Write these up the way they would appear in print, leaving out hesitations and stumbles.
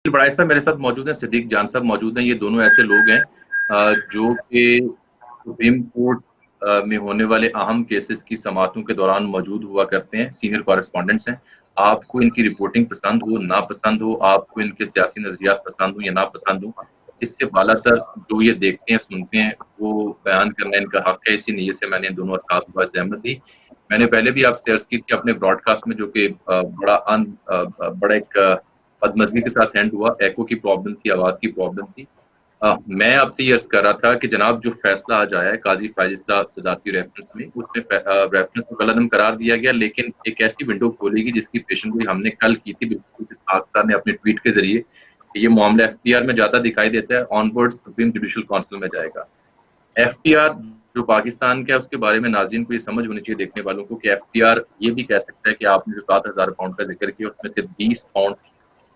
बड़ाई साहब मेरे साथ मौजूद हैं, सिद्दीक जान साहब मौजूद हैं। ये दोनों ऐसे लोग हैं जो कि सुप्रीम कोर्ट में होने वाले अहम केसेस की समाअतों के दौरान मौजूद हुआ करते हैं, सीनियर कॉरेस्पॉन्डेंट्स हैं। आपको इनकी रिपोर्टिंग पसंद हो, ना पसंद हो, आपको इनके सियासी नज़रियात पसंद हो या ना पसंद हो, इससे बालातर जो ये देखते हैं, सुनते हैं, वो बयान करना इनका हक है। इसी नीयत से मैंने इन दोनों अस्हाब को ज़हमत दी। मैंने पहले भी आपसे अर्ज़ की थी अपने ब्रॉडकास्ट में, जो कि बड़ा एक बदमज़गी के साथ एंड हुआ। एको की प्रॉब्लम थी, आवाज़ की प्रॉब्लम थी। मैं आपसे ये अर्ज़ कर रहा था कि जनाब जो फैसला आज आया है काज़ी फ़ाइज़ साहब सदारती रेफ़रेंस में, उसमें रेफ़रेंस को कलअदम करार दिया गया, लेकिन एक ऐसी विंडो खोलेगी जिसकी पेशेंगोई हमने कल की थी। बिल्कुल इसहाक़ साहब ने अपने ट्वीट के ज़रिए ये मामला एफ़टीआर में ज़्यादा दिखाई देता है, ऑनवर्ड सुप्रीम जुडिशियल काउंसिल में जाएगा। एफ़टीआर जो पाकिस्तान का है उसके बारे में नाज़रीन को ये समझ होनी चाहिए, देखने वालों को, कि एफ़टीआर ये भी कह सकता है कि आपने जो 7,000 पाउंड का ज़िक्र किया उसमें से 20 पाउंड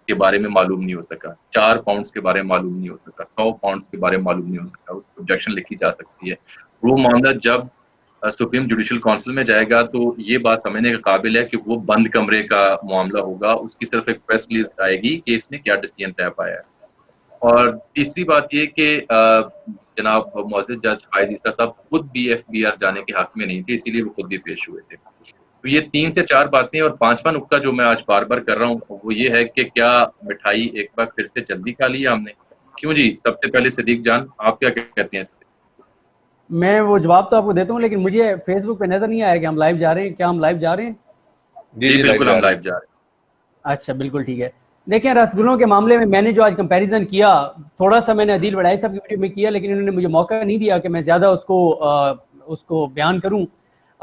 के बारे में मालूम नहीं हो सका, 4 पाउंड्स के बारे में मालूम नहीं हो सका, 100 पाउंड्स के बारे में मालूम नहीं हो सका, उस पे ऑब्जेक्शन लिखी जा सकती है। वो मामला जब सुप्रीम जुडिशियल काउंसिल में जाएगा तो ये बात समझने के काबिल है कि वो बंद कमरे का मामला होगा, उसकी सिर्फ़ एक प्रेस रिलीज़ आएगी कि इसने क्या डिसीजन तय पाया है। और तीसरी बात ये कि जनाब मोअज़्ज़ज़ जज फ़ाइज़ ईसा साहब खुद भी एफ़बीआर जाने के हक़ में नहीं थे, इसीलिए वो खुद भी पेश हुए थे। तो ये 3 से 4 बातें, और 5वां नुक्ता जो मैं आज बार-बार कर रहा हूँ, वो ये है कि क्या मिठाई एक बार फिर से जल्दी खा ली है हमने? क्यों जी? सबसे पहले सिद्दीक जान, आप क्या कहते हैं इस पे? मैं वो जवाब तो आपको देता हूँ, लेकिन मुझे फेसबुक पे नज़र नहीं आया कि हम लाइव जा रहे हैं। क्या हम लाइव जा रहे हैं? जी जी, जी, लाइव बिल्कुल जा हम रहे लाइव हैं। जा रहे हैं। अच्छा, बिल्कुल ठीक है। देखिए, रसगुल्लों के मामले में मैंने जो आज कंपैरिज़न किया, थोड़ा-सा मैंने अदील वड़ाई साहब की वीडियो में किया, लेकिन इन्होंने मुझे मौका नहीं दिया कि मैं ज़्यादा उसको बयान करूँ।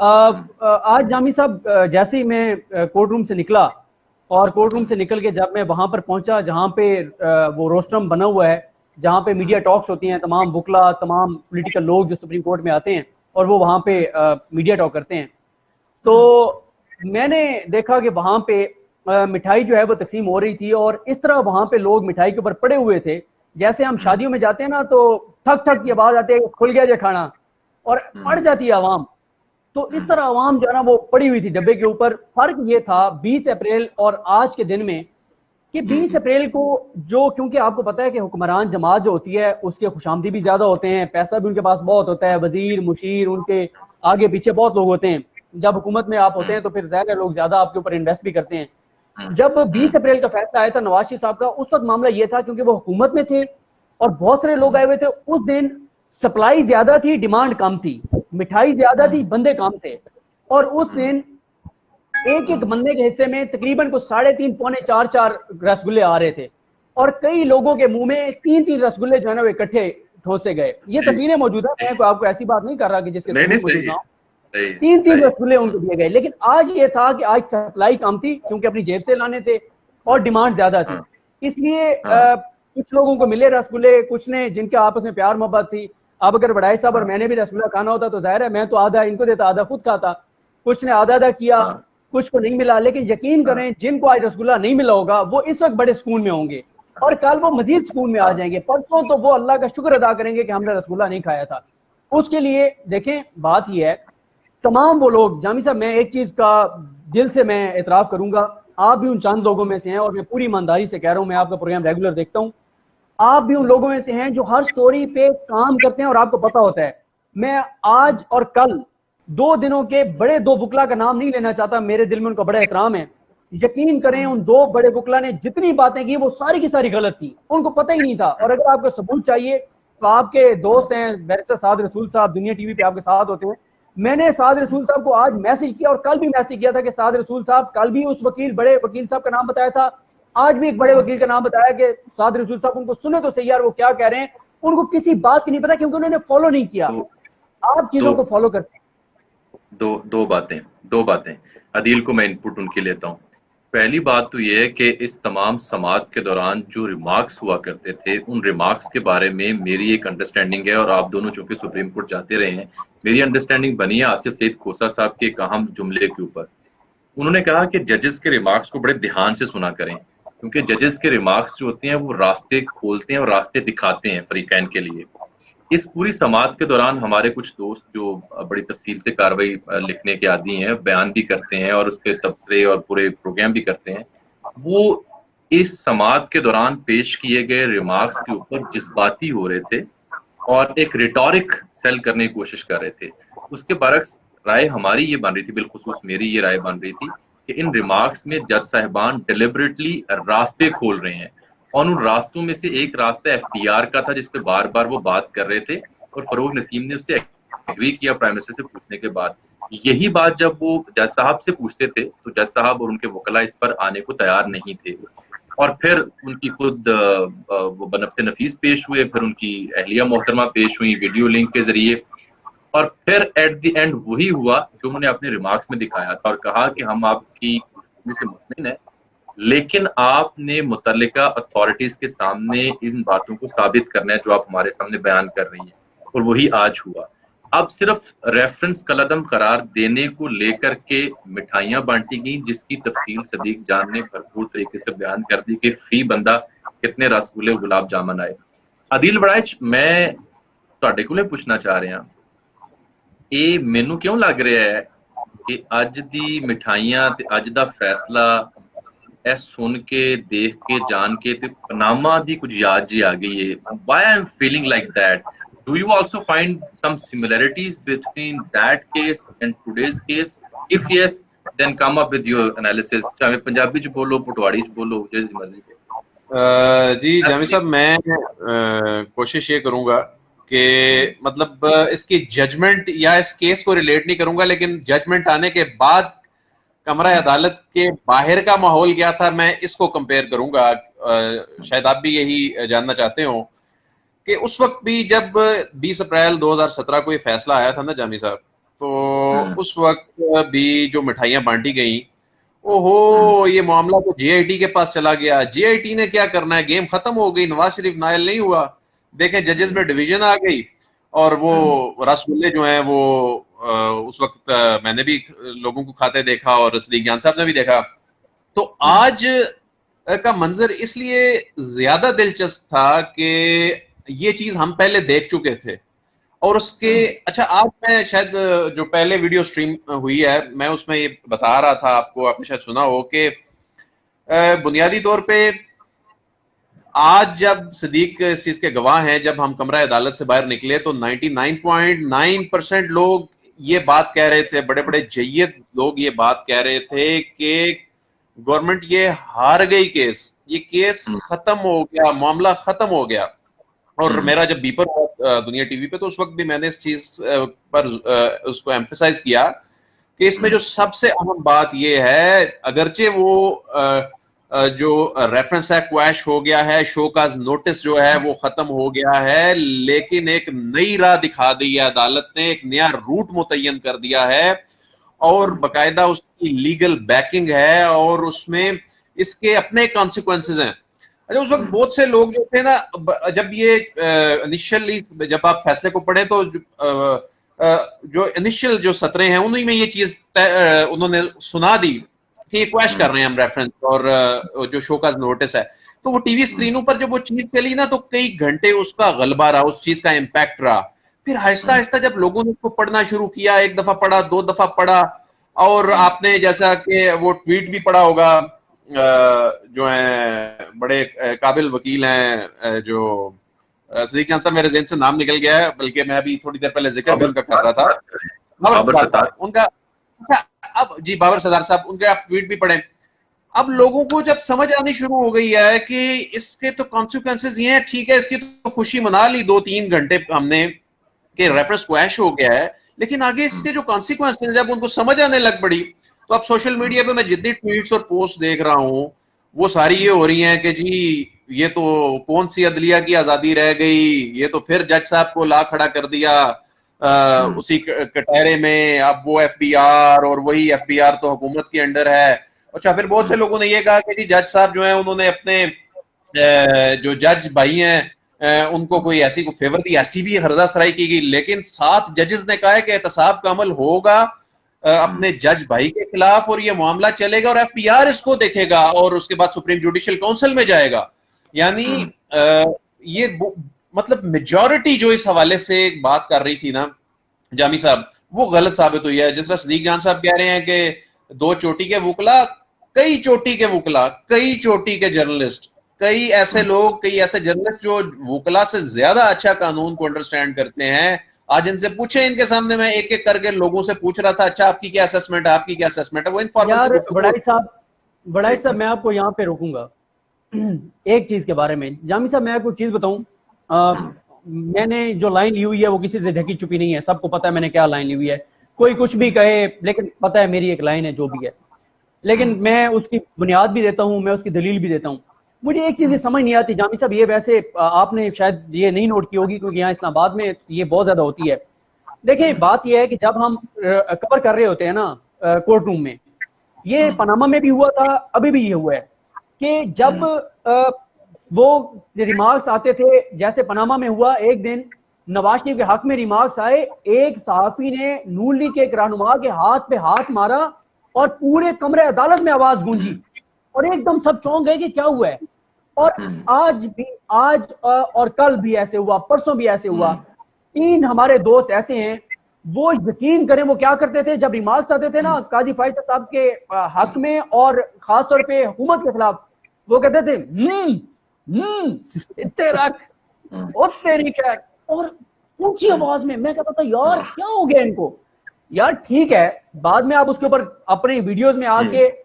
आज जामी साहब, जैसे ही मैं कोर्ट रूम से निकला और कोर्ट रूम से निकल के जब मैं वहाँ पर पहुँचा जहाँ पे वो रोस्ट्रम बना हुआ है, जहाँ पे मीडिया टॉक्स होती हैं, तमाम वुकला, तमाम पॉलिटिकल लोग जो सुप्रीम कोर्ट में आते हैं और वो वहाँ पे मीडिया टॉक करते हैं। तो मैंने देखा कि वहाँ पे मिठाई जो है वो तकसीम हो रही थी और इस तरह वहाँ पे लोग मिठाई के ऊपर पड़े हुए थे। जैसे हम शादियों में जाते हैं ना, तो ठक ठक की आवाज आती है, खुल गया जो खाना, और पड़ जाती है आवाम। तो इस तरह आवाम जो है ना वो पड़ी हुई थी डब्बे के ऊपर। फर्क ये था 20 अप्रैल और आज के दिन में कि 20 अप्रैल को जो, क्योंकि आपको पता है कि हुक्मरान जमात जो होती है उसके खुशामदी भी ज्यादा होते हैं, पैसा भी उनके पास बहुत होता है, वजीर मुशीर उनके आगे पीछे बहुत लोग होते हैं। जब हुकूमत में आप होते हैं तो फिर ज़ाहिर है लोग ज्यादा आपके ऊपर इन्वेस्ट भी करते हैं। जब 20 अप्रैल का फैसला आया था नवाज शरीफ साहब का, उस वक्त मामला ये था क्योंकि वो हुकूमत में थे और बहुत सारे लोग आए हुए थे उस दिन। सप्लाई ज्यादा थी, डिमांड कम थी, मिठाई ज्यादा थी, बंदे कम थे। और उस दिन एक एक बंदे के हिस्से में तकरीबन कुछ 3.5 पौने 4 रसगुल्ले आ रहे थे, और कई लोगों के मुंह में 3 रसगुल्ले जो है ना वो इकट्ठे ठोसे गए। ये जी, तस्वीरें मौजूद है, मैं आपको ऐसी बात नहीं कर रहा कि जिसके नहीं, नहीं, सबूत सही मौजूद है, ना हो। सही, 3 सही। रसगुल्ले उनको दिए गए, लेकिन आज ये था कि आज सप्लाई कम थी क्योंकि अपनी जेब से लाने थे और डिमांड ज्यादा थी। हाँ, इसलिए हाँ, कुछ लोगों को मिले रसगुल्ले, कुछ ने जिनके आपस में प्यार मोहब्बत थी। अब अगर बड़ाई साहब और हाँ, मैंने भी रसगुल्ला खाना होता तो जाहिर है मैं तो आधा इनको देता, आधा खुद खाता। कुछ ने आधा आधा किया, हाँ, कुछ को नहीं मिला, लेकिन यकीन हाँ, करें जिनको आज रसगुल्ला नहीं मिला होगा वो इस वक्त बड़े सुकून में होंगे, और कल वो मजीद सुकून में आ हाँ, जाएंगे। परसों तो वो अल्लाह का शुक्र अदा करेंगे कि हमने रसगुल्ला नहीं खाया था। उसके लिए देखें, बात यह है, तमाम वो लोग, जामी साहब मैं एक चीज का दिल से मैं एतराफ करूंगा, आप भी उन चंद लोगों में से हैं, और मैं पूरी ईमानदारी से कह रहा हूं, मैं आपका प्रोग्राम रेगुलर देखता हूं। आप भी उन लोगों में से हैं जो हर स्टोरी पे काम करते हैं और आपको पता होता है। मैं आज और कल 2 दिनों के बड़े 2 वुकला का नाम नहीं लेना चाहता, मेरे दिल में उनका बड़ा एहतराम है। यकीन करें उन 2 बड़े वुकला ने जितनी बातें की वो सारी की सारी गलत थी, उनको पता ही नहीं था। और अगर आपको सबूत चाहिए तो आपके दोस्त हैं बैरिस्टर साद रसूल साहब, दुनिया टीवी पे आपके साथ होते हैं। मैंने साद रसूल साहब को आज मैसेज किया और कल भी मैसेज किया था कि साद रसूल साहब, कल भी उस बड़े वकील साहब का नाम बताया था, आज भी एक बड़े वकील का नाम बताया कि साद रसूल साहब, उनको सुने तो सही यार वो क्या कह रहे हैं। उनको किसी बात की नहीं पता क्योंकि उन्होंने फॉलो नहीं किया। तो आप चीजों तो को फॉलो करते हैं। दो दो बातें, 2 बातें। अदील को मैं इनपुट उनकी लेता हूँ। पहली बात तो ये है कि इस तमाम समात के दौरान जो रिमार्क्स हुआ करते थे, उन रिमार्क्स के बारे में मेरी एक अंडरस्टैंडिंग है, और आप दोनों चूँकि सुप्रीम कोर्ट जाते रहे हैं, मेरी अंडरस्टैंडिंग बनी है आसिफ सईद खोसा साहब के एक अहम जुमले के ऊपर। उन्होंने कहा कि जजेस के रिमार्क्स को बड़े ध्यान से सुना करें, क्योंकि जजेस के रिमार्क्स जो होते हैं वो रास्ते खोलते हैं और रास्ते दिखाते हैं फरीकैन के लिए। इस पूरी समाअत के दौरान हमारे कुछ दोस्त जो बड़ी तफ़सील से कार्रवाई लिखने के आदी हैं, बयान भी करते हैं और उसपे तबसरे और पूरे प्रोग्राम भी करते हैं। वो इस समाअत के दौरान पेश किए गए रिमार्क्स के ऊपर जज्बाती हो रहे थे और एक रिटोरिक सेल करने की कोशिश कर रहे थे। उसके बरक्स राय हमारी ये बन रही थी, बिलखुसूस मेरी ये राय बन रही थी कि इन रिमार्क्स में जज साहिबान डिलिबरेटली रास्ते खोल रहे हैं, और उन रास्तों में से एक रास्ता एफडीआर का था, जिसपे बार बार वो बात कर रहे थे और फरूक नसीम ने उससे एग्री किया प्राइम मिनिस्टर से पूछने के बाद। यही बात जब वो जज साहब से पूछते थे तो जज साहब और उनके वकला इस पर आने को तैयार नहीं थे, और फिर उनकी खुद वो बनफ्से नफीस पेश हुए, फिर उनकी अहलिया मोहतरमा पेश हुई वीडियो लिंक के जरिए, और फिर एट द एंड वही हुआ जो उन्होंने अपने रिमार्क्स में दिखाया था और कहा कि हम आपकी गुफ्तगू से मुतमिन हैं, लेकिन आपने मुतल्लिका अथॉरिटीज के सामने इन बातों को साबित करना है जो आप हमारे सामने बयान कर रही हैं, और वही आज हुआ। अब सिर्फ रेफरेंस कलदम करार देने को लेकर के मिठाइयां बांटी गई, जिसकी तफसील सदीक जान ने भरपूर तरीके से बयान कर दी कि फी बंदा कितने रसगुल्ले गुलाब जामुन आए। अदील वड़ाइच, मैं ਤੁਹਾਡੇ ਕੋਲੇ ਪੁੱਛਣਾ ਚਾਹ ਰਿਹਾ, ਇਹ ਮੈਨੂੰ ਕਿਉਂ ਲੱਗ ਰਿਹਾ ਹੈ ਕਿ ਅੱਜ ਦੀ ਮਿਠਾਈਆਂ ਤੇ ਅੱਜ ਦਾ ਫੈਸਲਾ ਇਹ ਸੁਣ ਕੇ ਦੇਖ ਕੇ ਜਾਣ ਕੇ ਤੇ ਪਨਾਮਾ ਦੀ ਕੁਝ ਯਾਦ ਜੀ ਆ ਗਈ ਹੈ। Why I am feeling like that? Do you also find some similarities between that case and today's case? If yes, then come up with your analysis. चाहे पंजाबी च बोलो, पटवाड़ी च बोलो, जैसी मर्जी। जी जामी साहब, मैं कोशिश ये करूंगा कि मतलब इसकी जजमेंट या इस केस को रिलेट नहीं करूंगा, लेकिन जजमेंट आने के बाद कमरा अदालत के बाहर का माहौल क्या था, मैं इसको कंपेयर करूंगा। शायद आप भी यही जानना चाहते हो कि उस वक्त भी जब 20 अप्रैल 2017 को ये फैसला आया था ना जामी साहब, तो उस वक्त भी जो मिठाइयां बांटी गई, ओहो ये मामला तो जेआईटी के पास चला गया। जेआईटी ने क्या करना है, गेम खत्म हो गई, नवाज शरीफ नायल नहीं हुआ, देखें जजेस में डिवीजन आ गई, और वो रसगुल्ले जो हैं वो उस वक्त मैंने भी लोगों को खाते देखा और सदीक जान साहब ने भी देखा। तो आज का मंजर इसलिए ज्यादा दिलचस्प था कि ये चीज हम पहले देख चुके थे, और उसके अच्छा आज मैं शायद जो पहले वीडियो स्ट्रीम हुई है, मैं उसमें ये बता रहा था आपको, आपने शायद सुना हो कि बुनियादी तौर पे आज जब सदीक इस चीज के गवाह हैं, जब हम कमरा अदालत से बाहर निकले तो 99.9% लोग ये बात कह रहे थे, बड़े बड़े जय्यद लोग ये बात कह रहे थे कि गवर्नमेंट ये हार गई केस, ये केस खत्म हो गया, मामला खत्म हो गया। और मेरा जब बीपर हुआ दुनिया टीवी पे, तो उस वक्त भी मैंने इस चीज पर उसको एम्फेसाइज किया कि इसमें जो सबसे अहम बात ये है, अगरचे वो जो रेफरेंस है क्वैश हो गया है, शो का नोटिस जो है वो खत्म हो गया है, लेकिन एक नई राह दिखा दी है अदालत ने, एक नया रूट मुतय्यन कर दिया है, और बाकायदा उसकी लीगल बैकिंग है, और उसमें इसके अपने कॉन्सिक्वेंसेस हैं। अच्छा, उस वक्त बहुत से लोग जो थे ना, जब ये इनिशियली जब आप फैसले को पढ़े तो जो इनिशियल जो सतरें हैं उन्हीं में ये चीज उन्होंने सुना दी कि ये क्वैश कर रहे हैं हम रेफरेंस और जो शो का नोटिस है। तो वो टीवी स्क्रीनों पर जब वो चीज चली ना, तो कई घंटे उसका गलबा रहा, उस चीज का इम्पैक्ट रहा। फिर आहिस्ता आहिस्ता जब लोगों ने उसको पढ़ना शुरू किया, एक दफा पढ़ा, दो दफा पढ़ा, और आपने जैसा कि वो ट्वीट भी पढ़ा होगा, जो है बड़े काबिल वकील हैं, जो सदीक जान साहब, मेरे ज़हन से नाम निकल गया है, बल्कि मैं अभी थोड़ी देर पहले जिक्र भी उनका कर रहा था, उनका अब जी बाबर सदार साहब, उनके आप ट्वीट भी पढ़े। अब लोगों को जब समझ आनी शुरू हो गई है कि इसके तो कॉन्सिक्वेंसेस ये हैं, ठीक है इसकी तो खुशी मना ली 2-3 घंटे हमने कि रेफरेंस क्वैश हो गया है, लेकिन आगे इसके जो कॉन्सिक्वेंसेस जब उनको समझ आने लग पड़ी, तो अब सोशल मीडिया पे मैं जितनी ट्वीट्स और पोस्ट देख रहा हूं वो सारी ये हो रही हैं कि जी ये तो कौन सी अदलिया की आजादी रह गई, ये तो फिर जज साहब को ला खड़ा कर दिया उसी कटहरे में, अब वो एफबीआर, और वही एफबीआर तो हुकूमत के अंडर है। अच्छा, फिर बहुत से लोगों ने ये कहा कि जी जज साहब जो है उन्होंने अपने जो जज भाई हैं उनको कोई ऐसी को फेवर दी, ऐसी भी हर्जा सराई की गई, लेकिन 7 जजेस ने कहा है कि एहतसाब का अमल होगा अपने जज भाई के खिलाफ, और ये मामला चलेगा और एफबीआर इसको देखेगा, और उसके बाद सुप्रीम जुडिशियल काउंसिल में जाएगा। यानी ये मतलब मेजॉरिटी जो इस हवाले से बात कर रही थी ना जामी साहब, वो गलत साबित हुई है। जिस तरह सदीक जान साहब कह रहे हैं कि 2 चोटी के वकला कई चोटी के वकला, कई चोटी के जर्नलिस्ट, कई ऐसे लोग, कई ऐसे जर्नलिस्ट जो वकला से ज्यादा अच्छा कानून को अंडरस्टैंड करते हैं, आज इनसे पूछे, इनके सामने मैं एक एक करके लोगों से पूछ रहा था, अच्छा आपकी क्या असेसमेंट है, आपकी क्या असेसमेंट है, वो यार इनफॉर्मल बड़ाई साहब मैं आपको यहाँ पे रोकूंगा एक चीज के बारे में। जामी साहब मैं आपको चीज बताऊं, मैंने जो लाइन ली हुई है वो किसी से ढकी छुपी नहीं है, सबको पता है मैंने क्या लाइन ली हुई है, कोई कुछ भी कहे लेकिन पता है मेरी एक लाइन है जो भी है, लेकिन मैं उसकी बुनियाद भी देता हूं, मैं उसकी दलील भी देता हूं। मुझे एक चीज समझ नहीं आती जामी साहब, ये वैसे आपने शायद ये नहीं नोट की होगी क्योंकि यहाँ इस्लामाबाद में ये बहुत ज्यादा होती है। देखिए बात यह है कि जब हम कवर कर रहे होते हैं ना कोर्ट रूम में, ये पनामा में भी हुआ था, अभी भी ये हुआ है कि जब वो रिमार्क्स आते थे, जैसे पनामा में हुआ एक दिन नवाज शरीफ के हक में रिमार्क्स आए, एक सहाफी ने नून लीग के एक रहनुमा के हाथ पे हाथ मारा और पूरे कमरे अदालत में आवाज गूंजी और एकदम सब चौंक गए कि क्या हुआ है। और आज और कल भी ऐसे हुआ, परसों भी ऐसे हुआ। 3 हमारे दोस्त ऐसे हैं, वो यकीन करें वो क्या करते थे जब रिमार्क्स आते थे ना काजी फैसल साहब के हक में और खासतौर पे हुकूमत के खिलाफ, वो कहते थे इतने रख ओ तेरी खैर, और ऊंची आवाज में। मैं कहता था यार क्या हो गया इनको। यार ठीक है, बाद में आप उसके ऊपर अपने वीडियोस में आके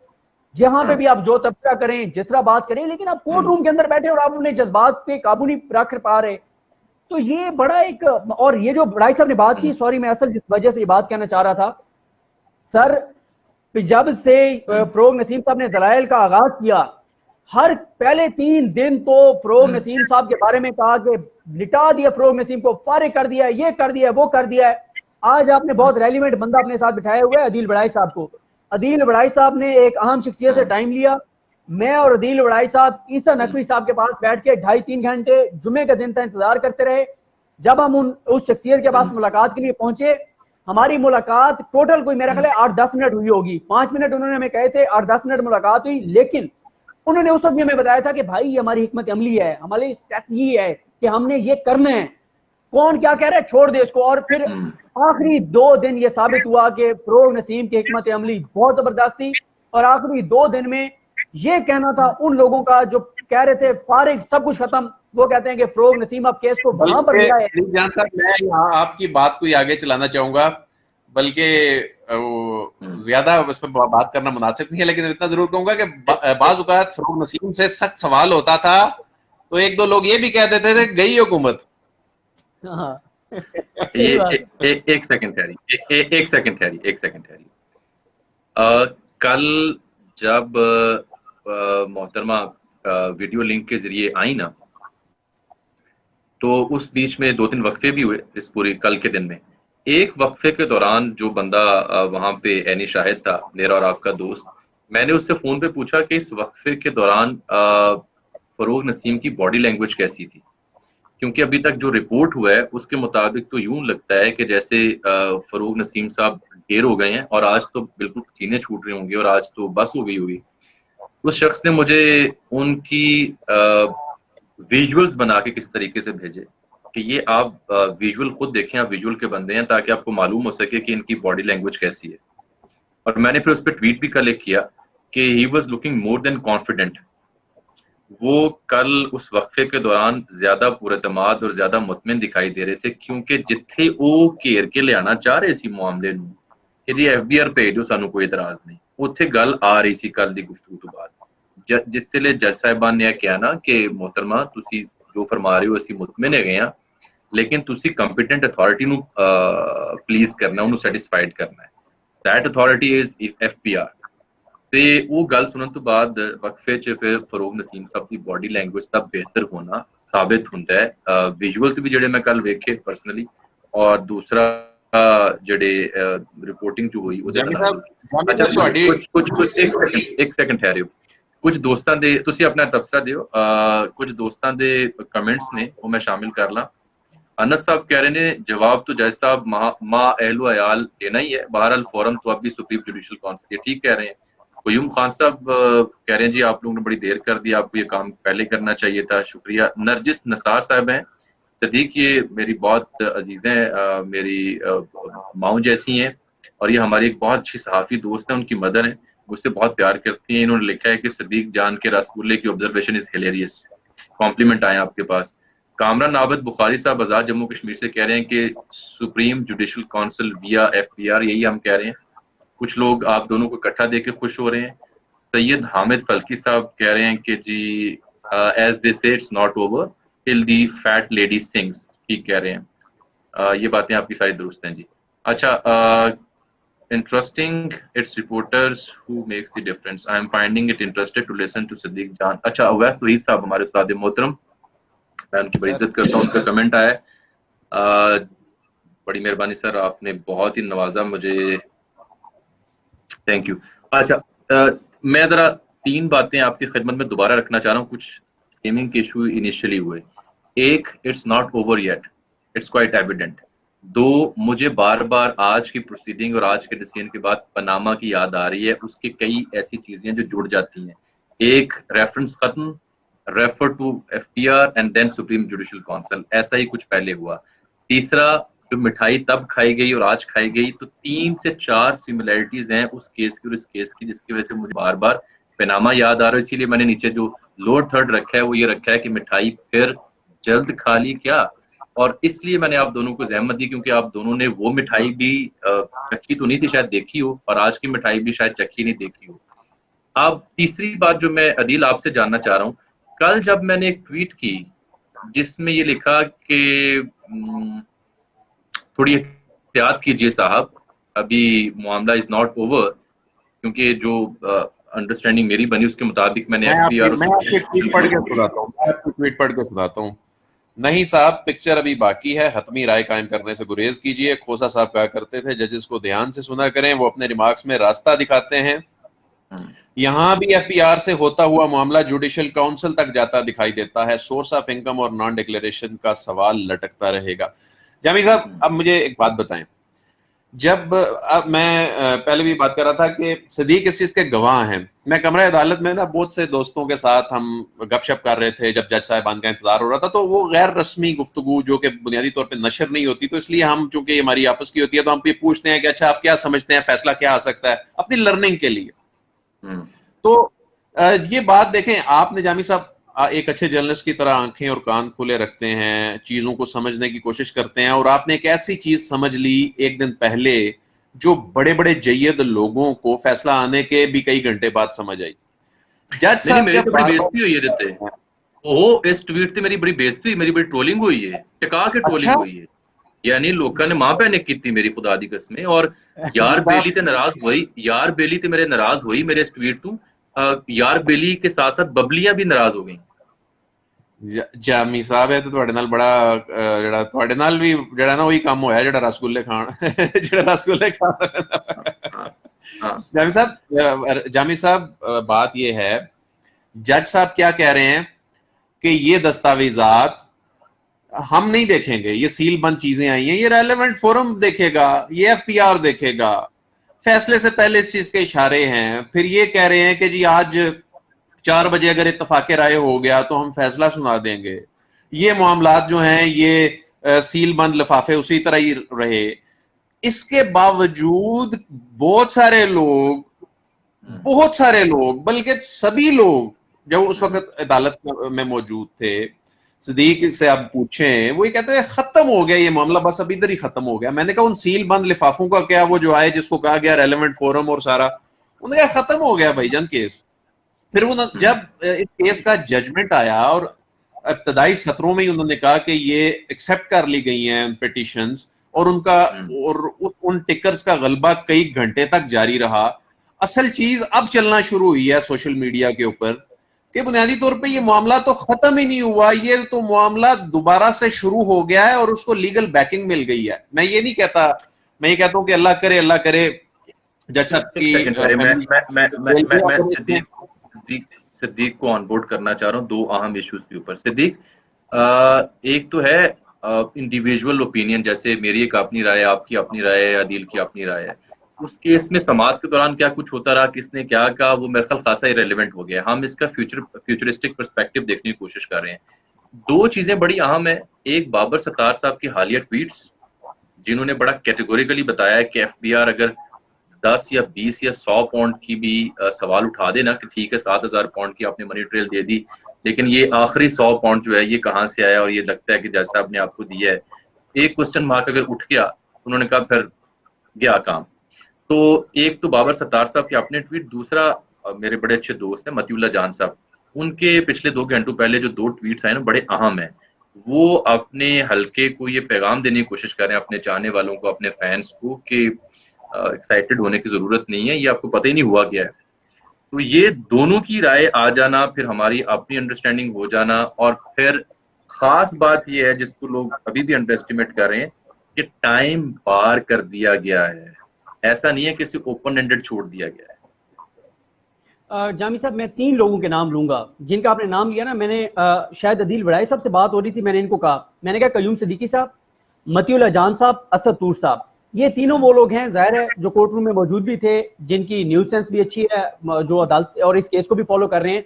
जहां पे भी आप जो तबसरा करें, जिस तरह बात करें, लेकिन आप कोर्ट रूम के अंदर बैठे और आप अपने जज्बात पे काबू नहीं रख पा रहे, तो ये बड़ा एक। और ये जो बड़ाई साहब ने बात की, सॉरी मैं असल जिस वजह से ये बात कहना चाह रहा था सर, जब से फरोग नसीम साहब ने दलाइल का आगाज किया, हर पहले 3 दिन तो फरोग नसीम साहब के बारे में कहा कि लिटा दिया, फरोग नसीम को फारिग कर दिया, ये कर दिया, वो कर दिया है। आज आपने बहुत रेलिवेंट बंदा अपने साथ बिठाया हुआ है, अदील बड़ाई साहब को। अदील बड़ाई साहब ने एक अहम शख्सियत से टाइम लिया। मैं और अदील बड़ाई साहब ईसा नकवी साहब के पास बैठ के 2.5-3 घंटे जुमे का दिन था इंतजार करते रहे। जब हम उस शख्सियत के पास मुलाकात के लिए पहुंचे, हमारी मुलाकात टोटल कोई मेरा ख्याल है 8-10 मिनट हुई होगी। 5 मिनट उन्होंने हमें कहे थे, 8-10 मिनट मुलाकात हुई। लेकिन उन्होंने उस वक्त भी हमें बताया था कि भाई ये हमारी हिकमत अमली है, हमारी स्ट्रैटेजी है कि हमने ये करना है, कौन क्या कह रहा है छोड़ दे उसको। और फिर आखिरी 2 दिन ये साबित हुआ कि फरोग नसीम की हिकमत अमली बहुत जबरदस्त थी। और आखिरी 2 दिन में ये कहना था उन लोगों का जो कह रहे थे फारिग सब कुछ खत्म, वो कहते हैं कि फरोग नसीम अब केस को वहां पर लिया है। जान साहब मैं यहाँ आपकी बात को आगे चलाना चाहूंगा, बल्कि ज्यादा उस पर बात करना मुनासिब नहीं है, लेकिन इतना जरूर कहूंगा कि बाज़ औक़ात फरोग नसीम से सख्त सवाल होता था तो 1-2 लोग ये भी कह देते थे गई हुकूमत। एक सेकंड ठहरी। कल जब मोहतरमा वीडियो लिंक के जरिए आई ना, तो उस बीच में 2-3 वक्फे भी हुए इस पूरी कल के दिन में। एक वक्फे के दौरान जो बंदा वहां पे ऐनी शाहिद था, मेरा और आपका दोस्त, मैंने उससे फोन पे पूछा कि इस वक्फे के दौरान फरोग नसीम की बॉडी लैंग्वेज कैसी थी, क्योंकि अभी तक जो रिपोर्ट हुआ है उसके मुताबिक तो यूं लगता है कि जैसे फरोग नसीम साहब ढेर हो गए हैं और आज तो बिल्कुल सीने छूट रहे होंगे और आज तो बस हो गई होगी। उस शख्स ने मुझे उनकी विजुअल्स बना के किस तरीके से भेजे कि ये आप विजुअल खुद देखें, आप विजुअल के बंदे हैं, ताकि आपको मालूम हो सके कि इनकी बॉडी लैंग्वेज कैसी है। और मैंने फिर उस पर ट्वीट भी कलेक्ट किया कि he was looking more than confident. वो कल उस वक्फे के दौरान ज्यादा पुरएतमाद और ज्यादा मुतमिन दिखाई दे रहे थे, क्योंकि जिथे वो घेर के ले आना चाह रहे सी मामले नूं कि जी FBR भेज दो, सानू कोई इतराज नहीं, उत्थे गल आ रही सी कल दी गुफ्तगू तो बाद, जिसले जज साहिबान ने कहा ना कि मोहतरमा तुसी जो फरमा रहे हो असीं मुतमिन हैगे आ, लेकिन तुसी कंपीटेंट अथॉरिटी नूं प्लीज करना, उन्होंने सैटिस्फाइड करना है। That authority is FBR। ते वो गल सुनने तो बाद वक्फे च फिर फरोग नसीम साहब की बॉडी लैंग्वेज का बेहतर होना साबित होता है। विजुअल तो भी जेडे मैं कल वेखे पर्सनली, और दूसरा जेडे रिपोर्टिंग जो हुई ਉਹਦੇ ਨਾਲ। अच्छा एक सेकंड ठहरियो, कुछ दोस्तों दे तुसी अपना तबसरा दियो, कुछ दोस्तों दे कमेंट्स ने वो मैं शामिल कर ला। अनस साहब कह रहे ने जवाब तो जज साहब माँ अहलो अयाल देना ही है, बहरहाल फोरम तो अभी सुप्रीम जुडिशल काउंसिल, ये ठीक कह रहे हैं। क़य्यूम खान साहब कह रहे हैं जी आप लोगों ने बड़ी देर कर दी, आपको ये काम पहले करना चाहिए था, शुक्रिया। नरजिस नसार साहब हैं, सदीक ये मेरी बहुत अजीज हैं, मेरी माऊ जैसी हैं, और ये हमारी एक बहुत अच्छी सहाफ़ी दोस्त हैं, उनकी मदर हैं, मुझसे बहुत प्यार करती हैं। इन्होंने लिखा है कि सदीक जान के रसगुल्ले की ऑब्जर्वेशन इज हिलेरियस। कॉम्प्लीमेंट आए आपके पास। कामरान आबद बुखारी साहब आजाद जम्मू कश्मीर से कह रहे हैं कि सुप्रीम जुडिशल काउंसिल विया FPR, यही हम कह रहे हैं। कुछ लोग आप दोनों को इकट्ठा देख के खुश हो रहे हैं। सैयद हामिद फल्की साहब कह रहे हैं कि जी एज दे से it's not over till the fat lady sings, ठीक कह रहे हैं। ये बातें आपकी सारी दुरुस्त हैं जी। अच्छा, interesting it's reporters who makes the difference, I am finding it interested to listen to Siddique Jan. अच्छा, अवैस तौहीद साहब हमारे उस्ताद मोहतरम, मैं उनकी बड़ी इज्जत करता हूँ, उनका कमेंट आया है। बड़ी मेहरबानी सर, आपने बहुत ही नवाजा मुझे, थैंक यू। अच्छा, मैं जरा 3 बातें आपकी खिदमत में दोबारा रखना चाह रहा हूँ। कुछ गेमिंग के इशू इनिशियली हुए। एक, it's not over yet, it's quite evident. 2, मुझे बार बार आज की प्रोसीडिंग और आज के डिसीजन के बाद पनामा की याद आ रही है। उसकी कई ऐसी चीजें जो जुड़ जाती हैं। एक, रेफरेंस खत्म, refer to FPR and then supreme judicial council, ऐसा ही कुछ पहले हुआ। तीसरा, जो मिठाई तब खाई गई और आज खाई गई, तो 3 से 4 सिमिलैरिटीज हैं उस केस की और इस केस की, जिसकी वजह से मुझे बार बार पनामा याद आ रहा है। इसीलिए मैंने नीचे जो लोअर थर्ड रखा है वो ये रखा है कि मिठाई फिर जल्द खा ली क्या। और इसलिए मैंने आप दोनों को जहमत दी क्योंकि आप दोनों ने वो मिठाई भी चखी तो नहीं थी, शायद देखी हो, और आज की मिठाई भी शायद चखी नहीं, देखी हो। अब तीसरी बात जो मैं अदील आपसे जानना चाह रहा हूँ, कल जब मैंने एक ट्वीट की जिसमें ये लिखा कि थोड़ी एहतियात कीजिए साहब, अभी मामला इज नॉट ओवर, क्योंकि जो अंडरस्टैंडिंग मेरी बनी उसके मुताबिक मैंने FPR मैं आपकी ट्वीट पढ़ के सुनाता हूँ, मैं आपकी ट्वीट पढ़ के सुनाता हूँ। नहीं साहब, पिक्चर अभी बाकी है, हतमी राय कायम करने से गुरेज कीजिए। खोसा साहब कहा करते थे जजेस को ध्यान से सुना करें, वो अपने रिमार्क्स में रास्ता दिखाते हैं। यहां भी FPR से होता हुआ मामला जुडिशियल काउंसिल तक जाता दिखाई देता है। सोर्स ऑफ इनकम और नॉन डिक्लेरेशन का सवाल लटकता रहेगा। जामी साहब, अब मुझे एक बात बताएं, जब अब मैं पहले भी बात कर रहा था कि सदीक इस चीज के गवाह हैं। मैं कमरा अदालत में ना बहुत से दोस्तों के साथ हम गपशप कर रहे थे जब जज साहिबान का इंतजार हो रहा था, तो वो गैर रस्मी गुफ्तगू जो कि बुनियादी तौर पे नशर नहीं होती, तो इसलिए हम, चूंकि हमारी आपस की होती है, तो हम ये पूछते हैं कि अच्छा आप क्या समझते हैं, फैसला क्या आ सकता है, अपनी लर्निंग के लिए। तो ये बात देखें, आपने जामी साहब एक अच्छे जर्नलिस्ट की तरह आंखें और कान खुले रखते हैं, चीजों को समझने की कोशिश करते हैं, और आपने एक ऐसी चीज समझ ली एक दिन पहले जो बड़े बड़े जय्यद लोगों को फैसला आने के भी कई घंटे बाद समझ आई। जज साहब, मेरी तो बड़ी बेइज्जती हुई है जितने ओह इस ट्वीट से, मेरी बड़ी बेइज्जती, मेरी बड़ी ट्रोलिंग हुई है, टिका के ट्रोलिंग हुई है। यानी लोगों ने मां भैन की मेरी खुदा दी कसमें, और यार बेली ते नाराज हुई, यार बेली ते मेरे नाराज हुई मेरे इस ट्वीट तू। यार बेली के साथ साथ बबलियां भी नाराज हो गई। जामी साहब है तो ਤੁਹਾਡੇ ਨਾਲ ਬੜਾ ਜਿਹੜਾ ਤੁਹਾਡੇ ਨਾਲ ਵੀ ਜਿਹੜਾ ਨਾ ਉਹੀ ਕੰਮ ਹੋਇਆ ਜਿਹੜਾ ਰਸਗੁੱਲੇ ਖਾਣ ਜਿਹੜਾ रसगुल्ले जामी साहब बात ये है, जज साहब क्या कह रहे हैं कि ये दस्तावेजात हम नहीं देखेंगे, ये सील बंद चीजें आई हैं, ये रेलेवेंट फोरम देखेगा, ये FPR देखेगा, फैसले से पहले इस चीज के इशारे हैं। फिर ये कह रहे हैं कि जी आज 4 बजे अगर इत्तफाक राय हो गया तो हम फैसला सुना देंगे। ये मामलात जो हैं ये सील बंद लिफाफे उसी तरह ही रहे। इसके बावजूद बहुत सारे लोग बल्कि सभी लोग जो उस वक्त अदालत में मौजूद थे, सदीक से आप पूछें, वो ये कहते हैं खत्म हो गया ये मामला, बस अब इधर ही खत्म हो गया। मैंने कहा उन सील बंद लिफाफों का क्या, वो जो आए जिसको कहा गया रेलेवेंट फोरम और सारा, उन्होंने कहा खत्म हो गया भाईजान केस। फिर वो जब इस केस का जजमेंट आया और इब्तदाई सत्रों में ही उन्होंने कहा कि ये एक्सेप्ट कर ली गई हैं पिटीशंस, और उनका और उन टिकर्स का गलबा कई घंटे तक जारी रहा। असल चीज अब चलना शुरू हुई है सोशल मीडिया के ऊपर कि बुनियादी तौर पे ये मामला तो खत्म ही नहीं हुआ, ये तो मामला दोबारा से शुरू हो गया है और उसको लीगल बैकिंग मिल गई है। मैं ये नहीं कहता, मैं ये कहता हूं कि अल्लाह करे जज साहब की सिद्दीक को ऑनबोर्ड करना चाह रहा हूँ 2 अहम इश्यूज के ऊपर। सिद्दीक, एक तो है इंडिविजुअल ओपिनियन, जैसे मेरी एक अपनी राय है, आपकी अपनी राय है, अदील की अपनी राय है। उस केस में समाज के दौरान क्या कुछ होता रहा, किसने क्या कहा, वो मेरे ख्याल खासा इरेलेवेंट हो गया। हम इसका फ्यूचरिस्टिक पर्सपेक्टिव देखने की कोशिश कर रहे हैं। 2 चीजें बड़ी अहम है। एक, बाबर सत्तार साहब की हालिया ट्वीट्स, जिन्होंने बड़ा कैटेगोरिकली बताया है कि FBR अगर 10 या 20 या 100 पाउंड की भी सवाल उठा देना कि ठीक है 7,000 पाउंड की आपने मनी ट्रेल दे दी, लेकिन ये आखिरी 100 पाउंड जो है ये कहाँ से आया, और ये लगता है कि जैसा आपने आपको दिया है, एक क्वेश्चन मार्क अगर उठ गया, उन्होंने कहा फिर गया काम। तो एक तो बाबर सत्तार साहब के अपने ट्वीट, दूसरा मेरे बड़े अच्छे दोस्त हैं मतीउल्लाह जान साहब, उनके पिछले 2 घंटों पहले जो 2 ट्वीट्स आए ना बड़े अहम हैं। वो अपने हलके को ये पैगाम देने की कोशिश कर रहे हैं, अपने चाहने वालों को, अपने फैंस को, कि एक्साइटेड होने की जरूरत नहीं है, ये आपको पता ही नहीं हुआ क्या है। तो ये दोनों की राय आ जाना, फिर हमारी अपनी अंडरस्टैंडिंग हो जाना, और फिर खास बात ये है जिसको लोग अभी भी अंडर एस्टिमेट कर रहे हैं कि टाइम पार कर दिया गया है, ऐसा नहीं है कि इसे ओपन एंडेड छोड़ दिया गया है। जामी साहब, मैं 3 लोगों के नाम लूंगा जिनका आपने नाम लिया ना। मैंने शायद अदील वड़ाई साहब से बात हो रही थी, मैंने इनको कहा, मैंने कहा कयूम सिद्दीकी साहब, मतीउल्लाह जान साहब, असद तूर साहब, ये तीनों वो लोग हैं जाहिर है जो कोर्ट रूम में मौजूद भी थे, जिनकी न्यूज सेंस भी अच्छी है, जो अदालत और इस केस को भी फॉलो कर रहे हैं।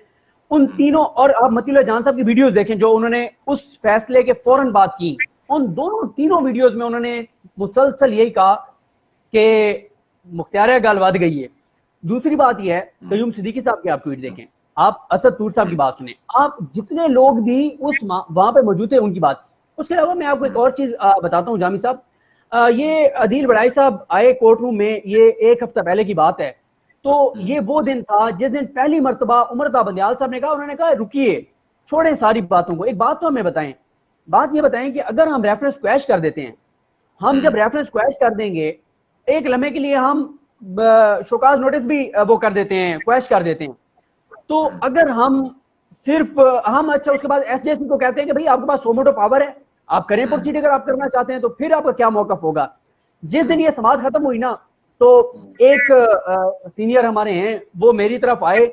उन तीनों, और आप मतीउल्लाह जान साहब की वीडियोस देखें जो उन्होंने उस फैसले के फौरन बाद की, उन तीनों वीडियोस में उन्होंने मुसलसल यही कहा कि मुख्तियार गालवाद गई है। दूसरी बात यह है, कयूम सिद्दीकी साहब के आप ट्वीट देखें, आप असद तूर साहब की बात सुने, आप जितने लोग भी उस वहां पे मौजूद थे उनकी बात। उसके अलावा मैं आपको एक और चीज बताता हूँ जामी साहब, ये अदील वड़ाई साहब आए कोर्ट रूम में, ये 1 हफ्ता पहले की बात है। तो ये वो दिन था जिस दिन पहली मर्तबा उमर बंदियाल साहब ने कहा, उन्होंने कहा रुकिए, छोड़ें सारी बातों को, एक बात तो हमें बताएं, बात ये बताएं कि अगर हम रेफरेंस क्वैश कर देते हैं, हम जब रेफरेंस क्वैश कर देंगे, एक लम्हे के लिए हम शोकाज नोटिस भी वो कर देते हैं, क्वैश कर देते हैं, तो अगर हम सिर्फ हम अच्छा उसके बाद एसजेसी को कहते हैं कि भाई आपके पास सो मोटो पावर है, आप करें प्रोसीड अगर आप करना चाहते हैं, तो फिर आपका क्या मौकफ होगा। जिस दिन ये समाज खत्म हुई ना, तो एक सीनियर हमारे हैं वो मेरी तरफ आए,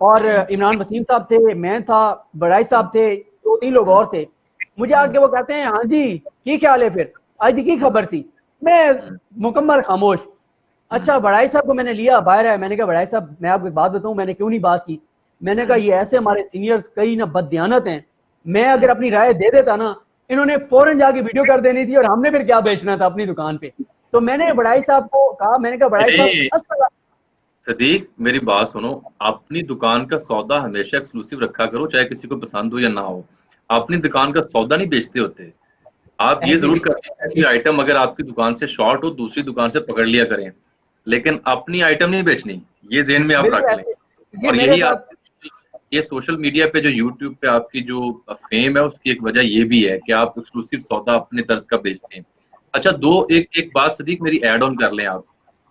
और इमरान वसीम साहब थे, मैं था, बड़ाई साहब थे, 2-3 लोग और थे, मुझे आके वो कहते हैं हाँ जी की ख्याल है, फिर आज की खबर सी, मैं मुकम्मल खामोश। अच्छा, बड़ाई साहब को मैंने लिया बाहर है, मैंने कहा बड़ाई साहब मैं आपको एक बात बताऊं, मैंने क्यों नहीं बात की, मैंने कहा ये ऐसे हमारे सीनियर्स कई ना बददियानत हैं, मैं अगर अपनी राय दे देता ना, इन्होंने फौरन जाके वीडियो कर देनी थी, और हमने फिर क्या बेचना था अपनी दुकान पे। तो मैंने बड़ाई साहब को कहा, मैंने कहा बड़ाई साहब सदीक मेरी बात सुनो, अपनी दुकान का सौदा हमेशा एक्सक्लूसिव रखा करो, चाहे किसी को पसंद हो या ना हो। अपनी दुकान का सौदा नहीं बेचते होते। आप ये जरूर करते हैं कि आइटम अगर आपकी दुकान से शॉर्ट हो, दूसरी दुकान से पकड़ लिया करें, लेकिन अपनी आइटम नहीं बेचनी, ये ज़हन में आप रख लें। और यही आप ये सोशल मीडिया पे जो यूट्यूब पे आपकी जो फेम है, उसकी एक वजह ये भी है कि आप एक्सक्लूसिव सौदा अपने तर्ज का बेचते हैं। अच्छा, एक बात सदीक मेरी ऐड ऑन कर लें आप।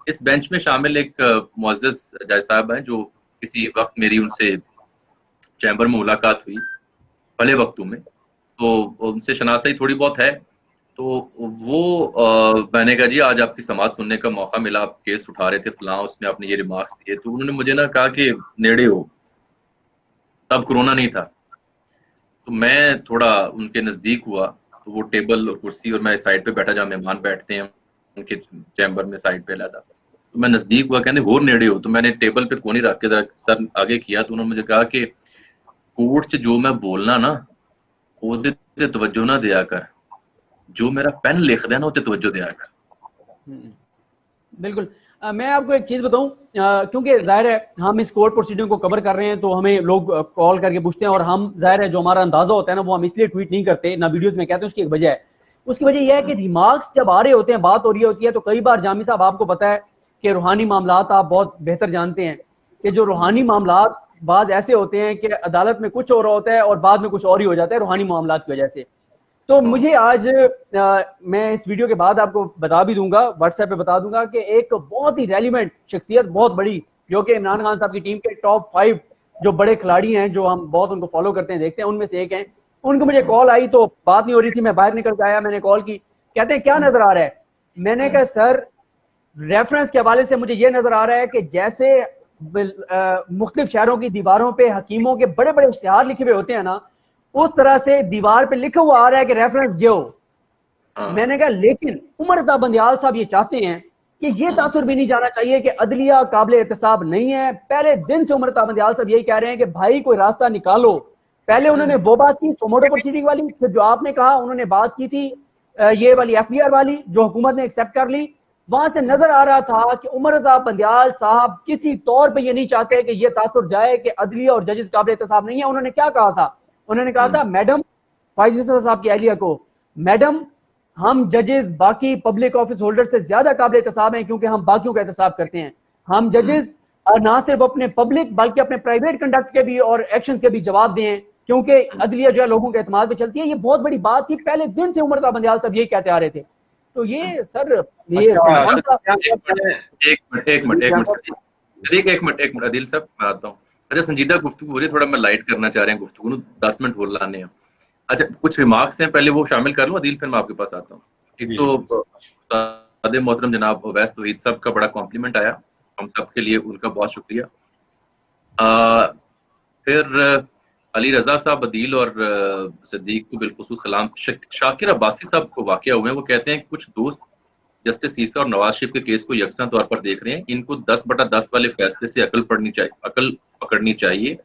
इस बेंच में शामिल एक मुअज़्ज़ज़ जय साहब हैं, जो किसी वक्त मेरी उनसे चैम्बर में मुलाकात हुई भले वक्तों में, तो उनसे शनासाई थोड़ी बहुत है। तो वो मैंने कहा जी आज आपकी समाज सुनने का मौका मिला, आप केस उठा रहे थे फलां, उसमें आपने ये रिमार्क्स दिए, तो उन्होंने मुझे ना कहा कि नेड़े हो, तब कोरोना नहीं था। तो मैं थोड़ा उनके नज़दीक हुआ, तो वो टेबल और कुर्सी और मैं साइड पे बैठा, जहाँ मेहमान बैठते हैं उनके चैम्बर में साइड पे लगा, तो मैं नज़दीक हुआ, कहने होर नेड़े हो, तो मैंने टेबल पे कोनी रख के सर आगे किया, तो उन्होंने मुझे कहा कि कोर्ट च जो मैं बोलना ना ओदे ते तवज्जो ना दिया कर, जो मेरा पेन लिख देना उते तवज्जो दिया कर। बिल्कुल। मैं आपको एक चीज बताऊं, क्योंकि जाहिर है हम इस कोर्ट प्रोसीडिंग को कवर कर रहे हैं, तो हमें लोग कॉल करके पूछते हैं, और हम जाहिर है जो हमारा अंदाजा होता है ना, वो हम इसलिए ट्वीट नहीं करते ना वीडियोस में कहते हैं, उसकी एक वजह है। उसकी वजह यह है कि रिमार्क्स जब आ रहे होते हैं, बात हो रही होती है, तो कई बार जामी साहब आपको पता है कि रूहानी मामलात आप बहुत बेहतर जानते हैं कि जो रूहानी मामलात बाज ऐसे होते हैं कि अदालत में कुछ हो रहा होता है और बाद में कुछ और ही हो जाता है रूहानी मामलात की वजह से। तो मुझे आज मैं इस वीडियो के बाद आपको बता भी दूंगा, व्हाट्सएप पे बता दूंगा कि एक बहुत ही रेलिवेंट शख्सियत, बहुत बड़ी, जो कि इमरान खान साहब की टीम के टॉप 5 जो बड़े खिलाड़ी हैं, जो हम बहुत उनको फॉलो करते हैं, देखते हैं, उनमें से एक हैं। उनको मुझे कॉल आई, तो बात नहीं हो रही थी, मैं बाहर निकल के आया, मैंने कॉल की, कहते हैं क्या नजर आ रहा है। मैंने कहा सर रेफरेंस के हवाले से मुझे ये नजर आ रहा है कि जैसे मुख्तलिफ शहरों की दीवारों पे हकीमों के बड़े बड़े इश्तिहार लिखे हुए होते हैं ना, उस तरह से दीवार पे लिखा हुआ आ रहा है कि रेफरेंस जो। मैंने कहा लेकिन उमर बंदियाल साहब ये चाहते हैं कि ये तासुर भी नहीं जाना चाहिए कि अदलिया काबिल एहतसाब नहीं है। पहले दिन से उमर बंदियाल साहब यही कह रहे हैं कि भाई कोई रास्ता निकालो। पहले उन्होंने वो बात की सोमोटो प्रोसीडिंग वाली, फिर जो आपने कहा उन्होंने बात की थी ये वाली FBR वाली, जो हुकूमत ने एक्सेप्ट कर ली। वहां से नजर आ रहा था कि उमर रजा बंदियाल साहब किसी तौर पे ये नहीं चाहते कि ये तासुर जाए कि अदलिया और जजेस काबिल एहतसाब नहीं है। उन्होंने क्या कहा था? उन्होंने कहा था मैडम, फाइज साहब की अहलिया को, मैडम हम जजेस बाकी पब्लिक ऑफिस होल्डर से ज्यादा काबिल एहतसाब हैं क्योंकि हम बाकियों का एहतसाब करते हैं। हम जजेस ना सिर्फ अपने पब्लिक बल्कि अपने प्राइवेट कंडक्ट के भी और एक्शन के भी जवाब दें क्योंकि अदलिया जो है लोगों के एतमाद पे चलती है। ये बहुत बड़ी बात थी, पहले दिन से उमर रजा बंदियाल साहब यही कहते आ रहे थे। तो ये सर ये एक मिनट अदिल साहब मैं आता हूँ। अच्छा संजीदा गुफ्तगू हो रही है, थोड़ा मैं लाइट करना चाह रहे हैं गुफ्तगू, 10 मिनट बोल लाने हैं। अच्छा कुछ रिमार्क्स हैं, पहले वो शामिल कर लूं अदिल, फिर मैं आपके पास आता हूँ। एक तो उस्ताद मोहतरम जनाब अवैस तौहीद साहब का बड़ा कॉम्प्लीमेंट आया, हम सब के लिए उनका बहुत शुक्रिया। फिर अली रजा साहब अदील और सिद्दीक को बिलखुसूस सलाम। शाकिर अब्बासी साहब को वाकया हुए हैं, वो कहते हैं कुछ दोस्त जस्टिस ईसा और नवाज शरीफ के केस को यकसा तौर पर देख रहे हैं, इनको 10/10 वाले फैसले से अकल पकड़नी चाहिए।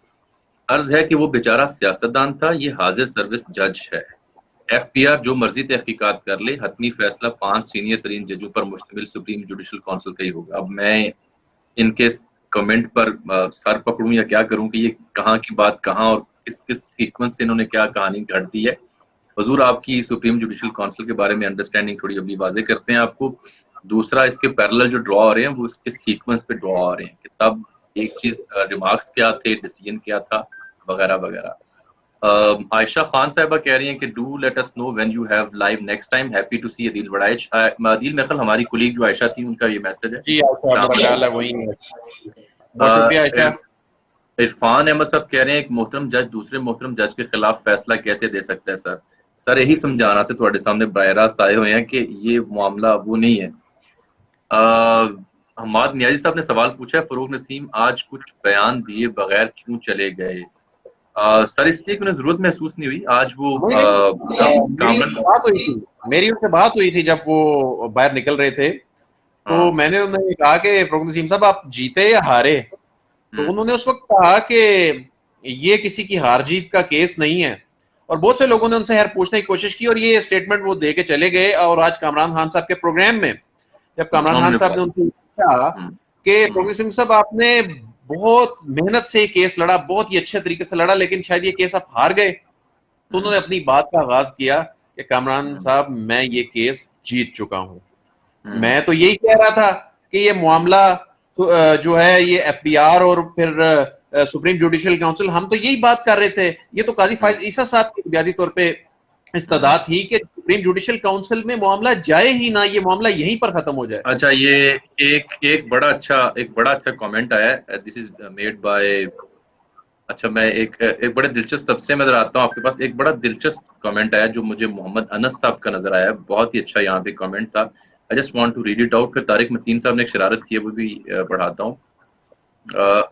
अर्ज है कि वो बेचारा सियासतदान था, ये हाजिर सर्विस जज है। एफपीआर जो मर्जी तहकीकात कर ले, हतमी फैसला 5 सीनियर तरीन जजों पर मुश्तमिल सुप्रीम जुडिशल काउंसिल का ही होगा। अब मैं इनके कमेंट पर सर पकड़ूं या क्या करूं कि ये कहाँ की बात कहाँ और किस किस सीक्वेंस से इन्होंने क्या कहानी घड़ दी है। हुजूर आपकी सुप्रीम जुडिशल काउंसिल के बारे में अंडरस्टैंडिंग थोड़ी अभी वाज़ेह करते हैं आपको। दूसरा इसके पैरेलल जो ड्रॉ आ रहे हैं वो इसके सीक्वेंस पे ड्रॉ आ रहे हैं कि तब एक चीज रिमार्क्स क्या थे, डिसीजन क्या था, वगैरह वगैरह। आयशा खान साहिबा कह रही हैं कि do let us know when you have live next time, happy to see Adeel Waraich. Adeel मेरे ख्याल हमारी कुलीग जो आयशा थी उनका ये मैसेज है जी, आयशा वही है। बहुत शुक्रिया आयशा। इरफान अहमद साहब कह रहे हैं एक मोहतरम जज दूसरे मोहतरम जज के खिलाफ फैसला कैसे दे सकता है सर? सर यही समझाना से थोड़े सामने बराह रास्त आए हुए हैं कि ये मामला वो नहीं है। हमाद नियाजी साहब ने सवाल पूछा है, फरूक नसीम आज कुछ बयान दिए बगैर क्यों चले गए? सर इसलिए उन्हें जरूरत महसूस नहीं हुई। आज वो मेरी उनसे बात हुई थी जब वो बाहर निकल रहे थे, तो मैंने उन्हें कहा कि फरूक नसीम साहब आप जीते या हारे, तो उन्होंने उस वक्त कहा कि ये किसी की हार जीत का केस नहीं है। और बहुत से लोगों ने उनसे यार पूछने की कोशिश की और ये स्टेटमेंट वो दे के चले गए। और आज कामरान खान साहब के प्रोग्राम में जब कामरान खान साहब ने उनसे पूछा कि फरूक नसीम साहब आपने बहुत मेहनत से केस लड़ा, बहुत ही अच्छे तरीके से लड़ा, लेकिन शायद ये केस आप हार गए, तो उन्होंने अपनी बात का आगाज किया कि कामरान साहब मैं ये केस जीत चुका हूं। मैं तो यही कह रहा था कि ये मामला जो है ये एफबीआर और फिर सुप्रीम जुडिशियल काउंसिल, हम तो यही बात कर रहे थे। ये तो काजी फाइज ईसा साहब की बुनियादी तौर पे इस्तदा थी कि सुप्रीम जुडिशियल काउंसिल में मामला जाए ही ना, ये मामला यहीं पर खत्म हो जाए। अच्छा ये एक बड़ा अच्छा कमेंट आया है, दिस इज मेड बाय, अच्छा मैं एक बड़े दिलचस्प तबसरे में नजर आता हूँ आपके पास। एक बड़ा दिलचस्प कमेंट आया जो मुझे मोहम्मद अनस साहब का नजर आया, बहुत ही अच्छा यहाँ पे कमेंट था। I just want to read it out. फिर तारिक मतीन साहब ने एक शरारत की है वो भी पढ़ाता हूँ।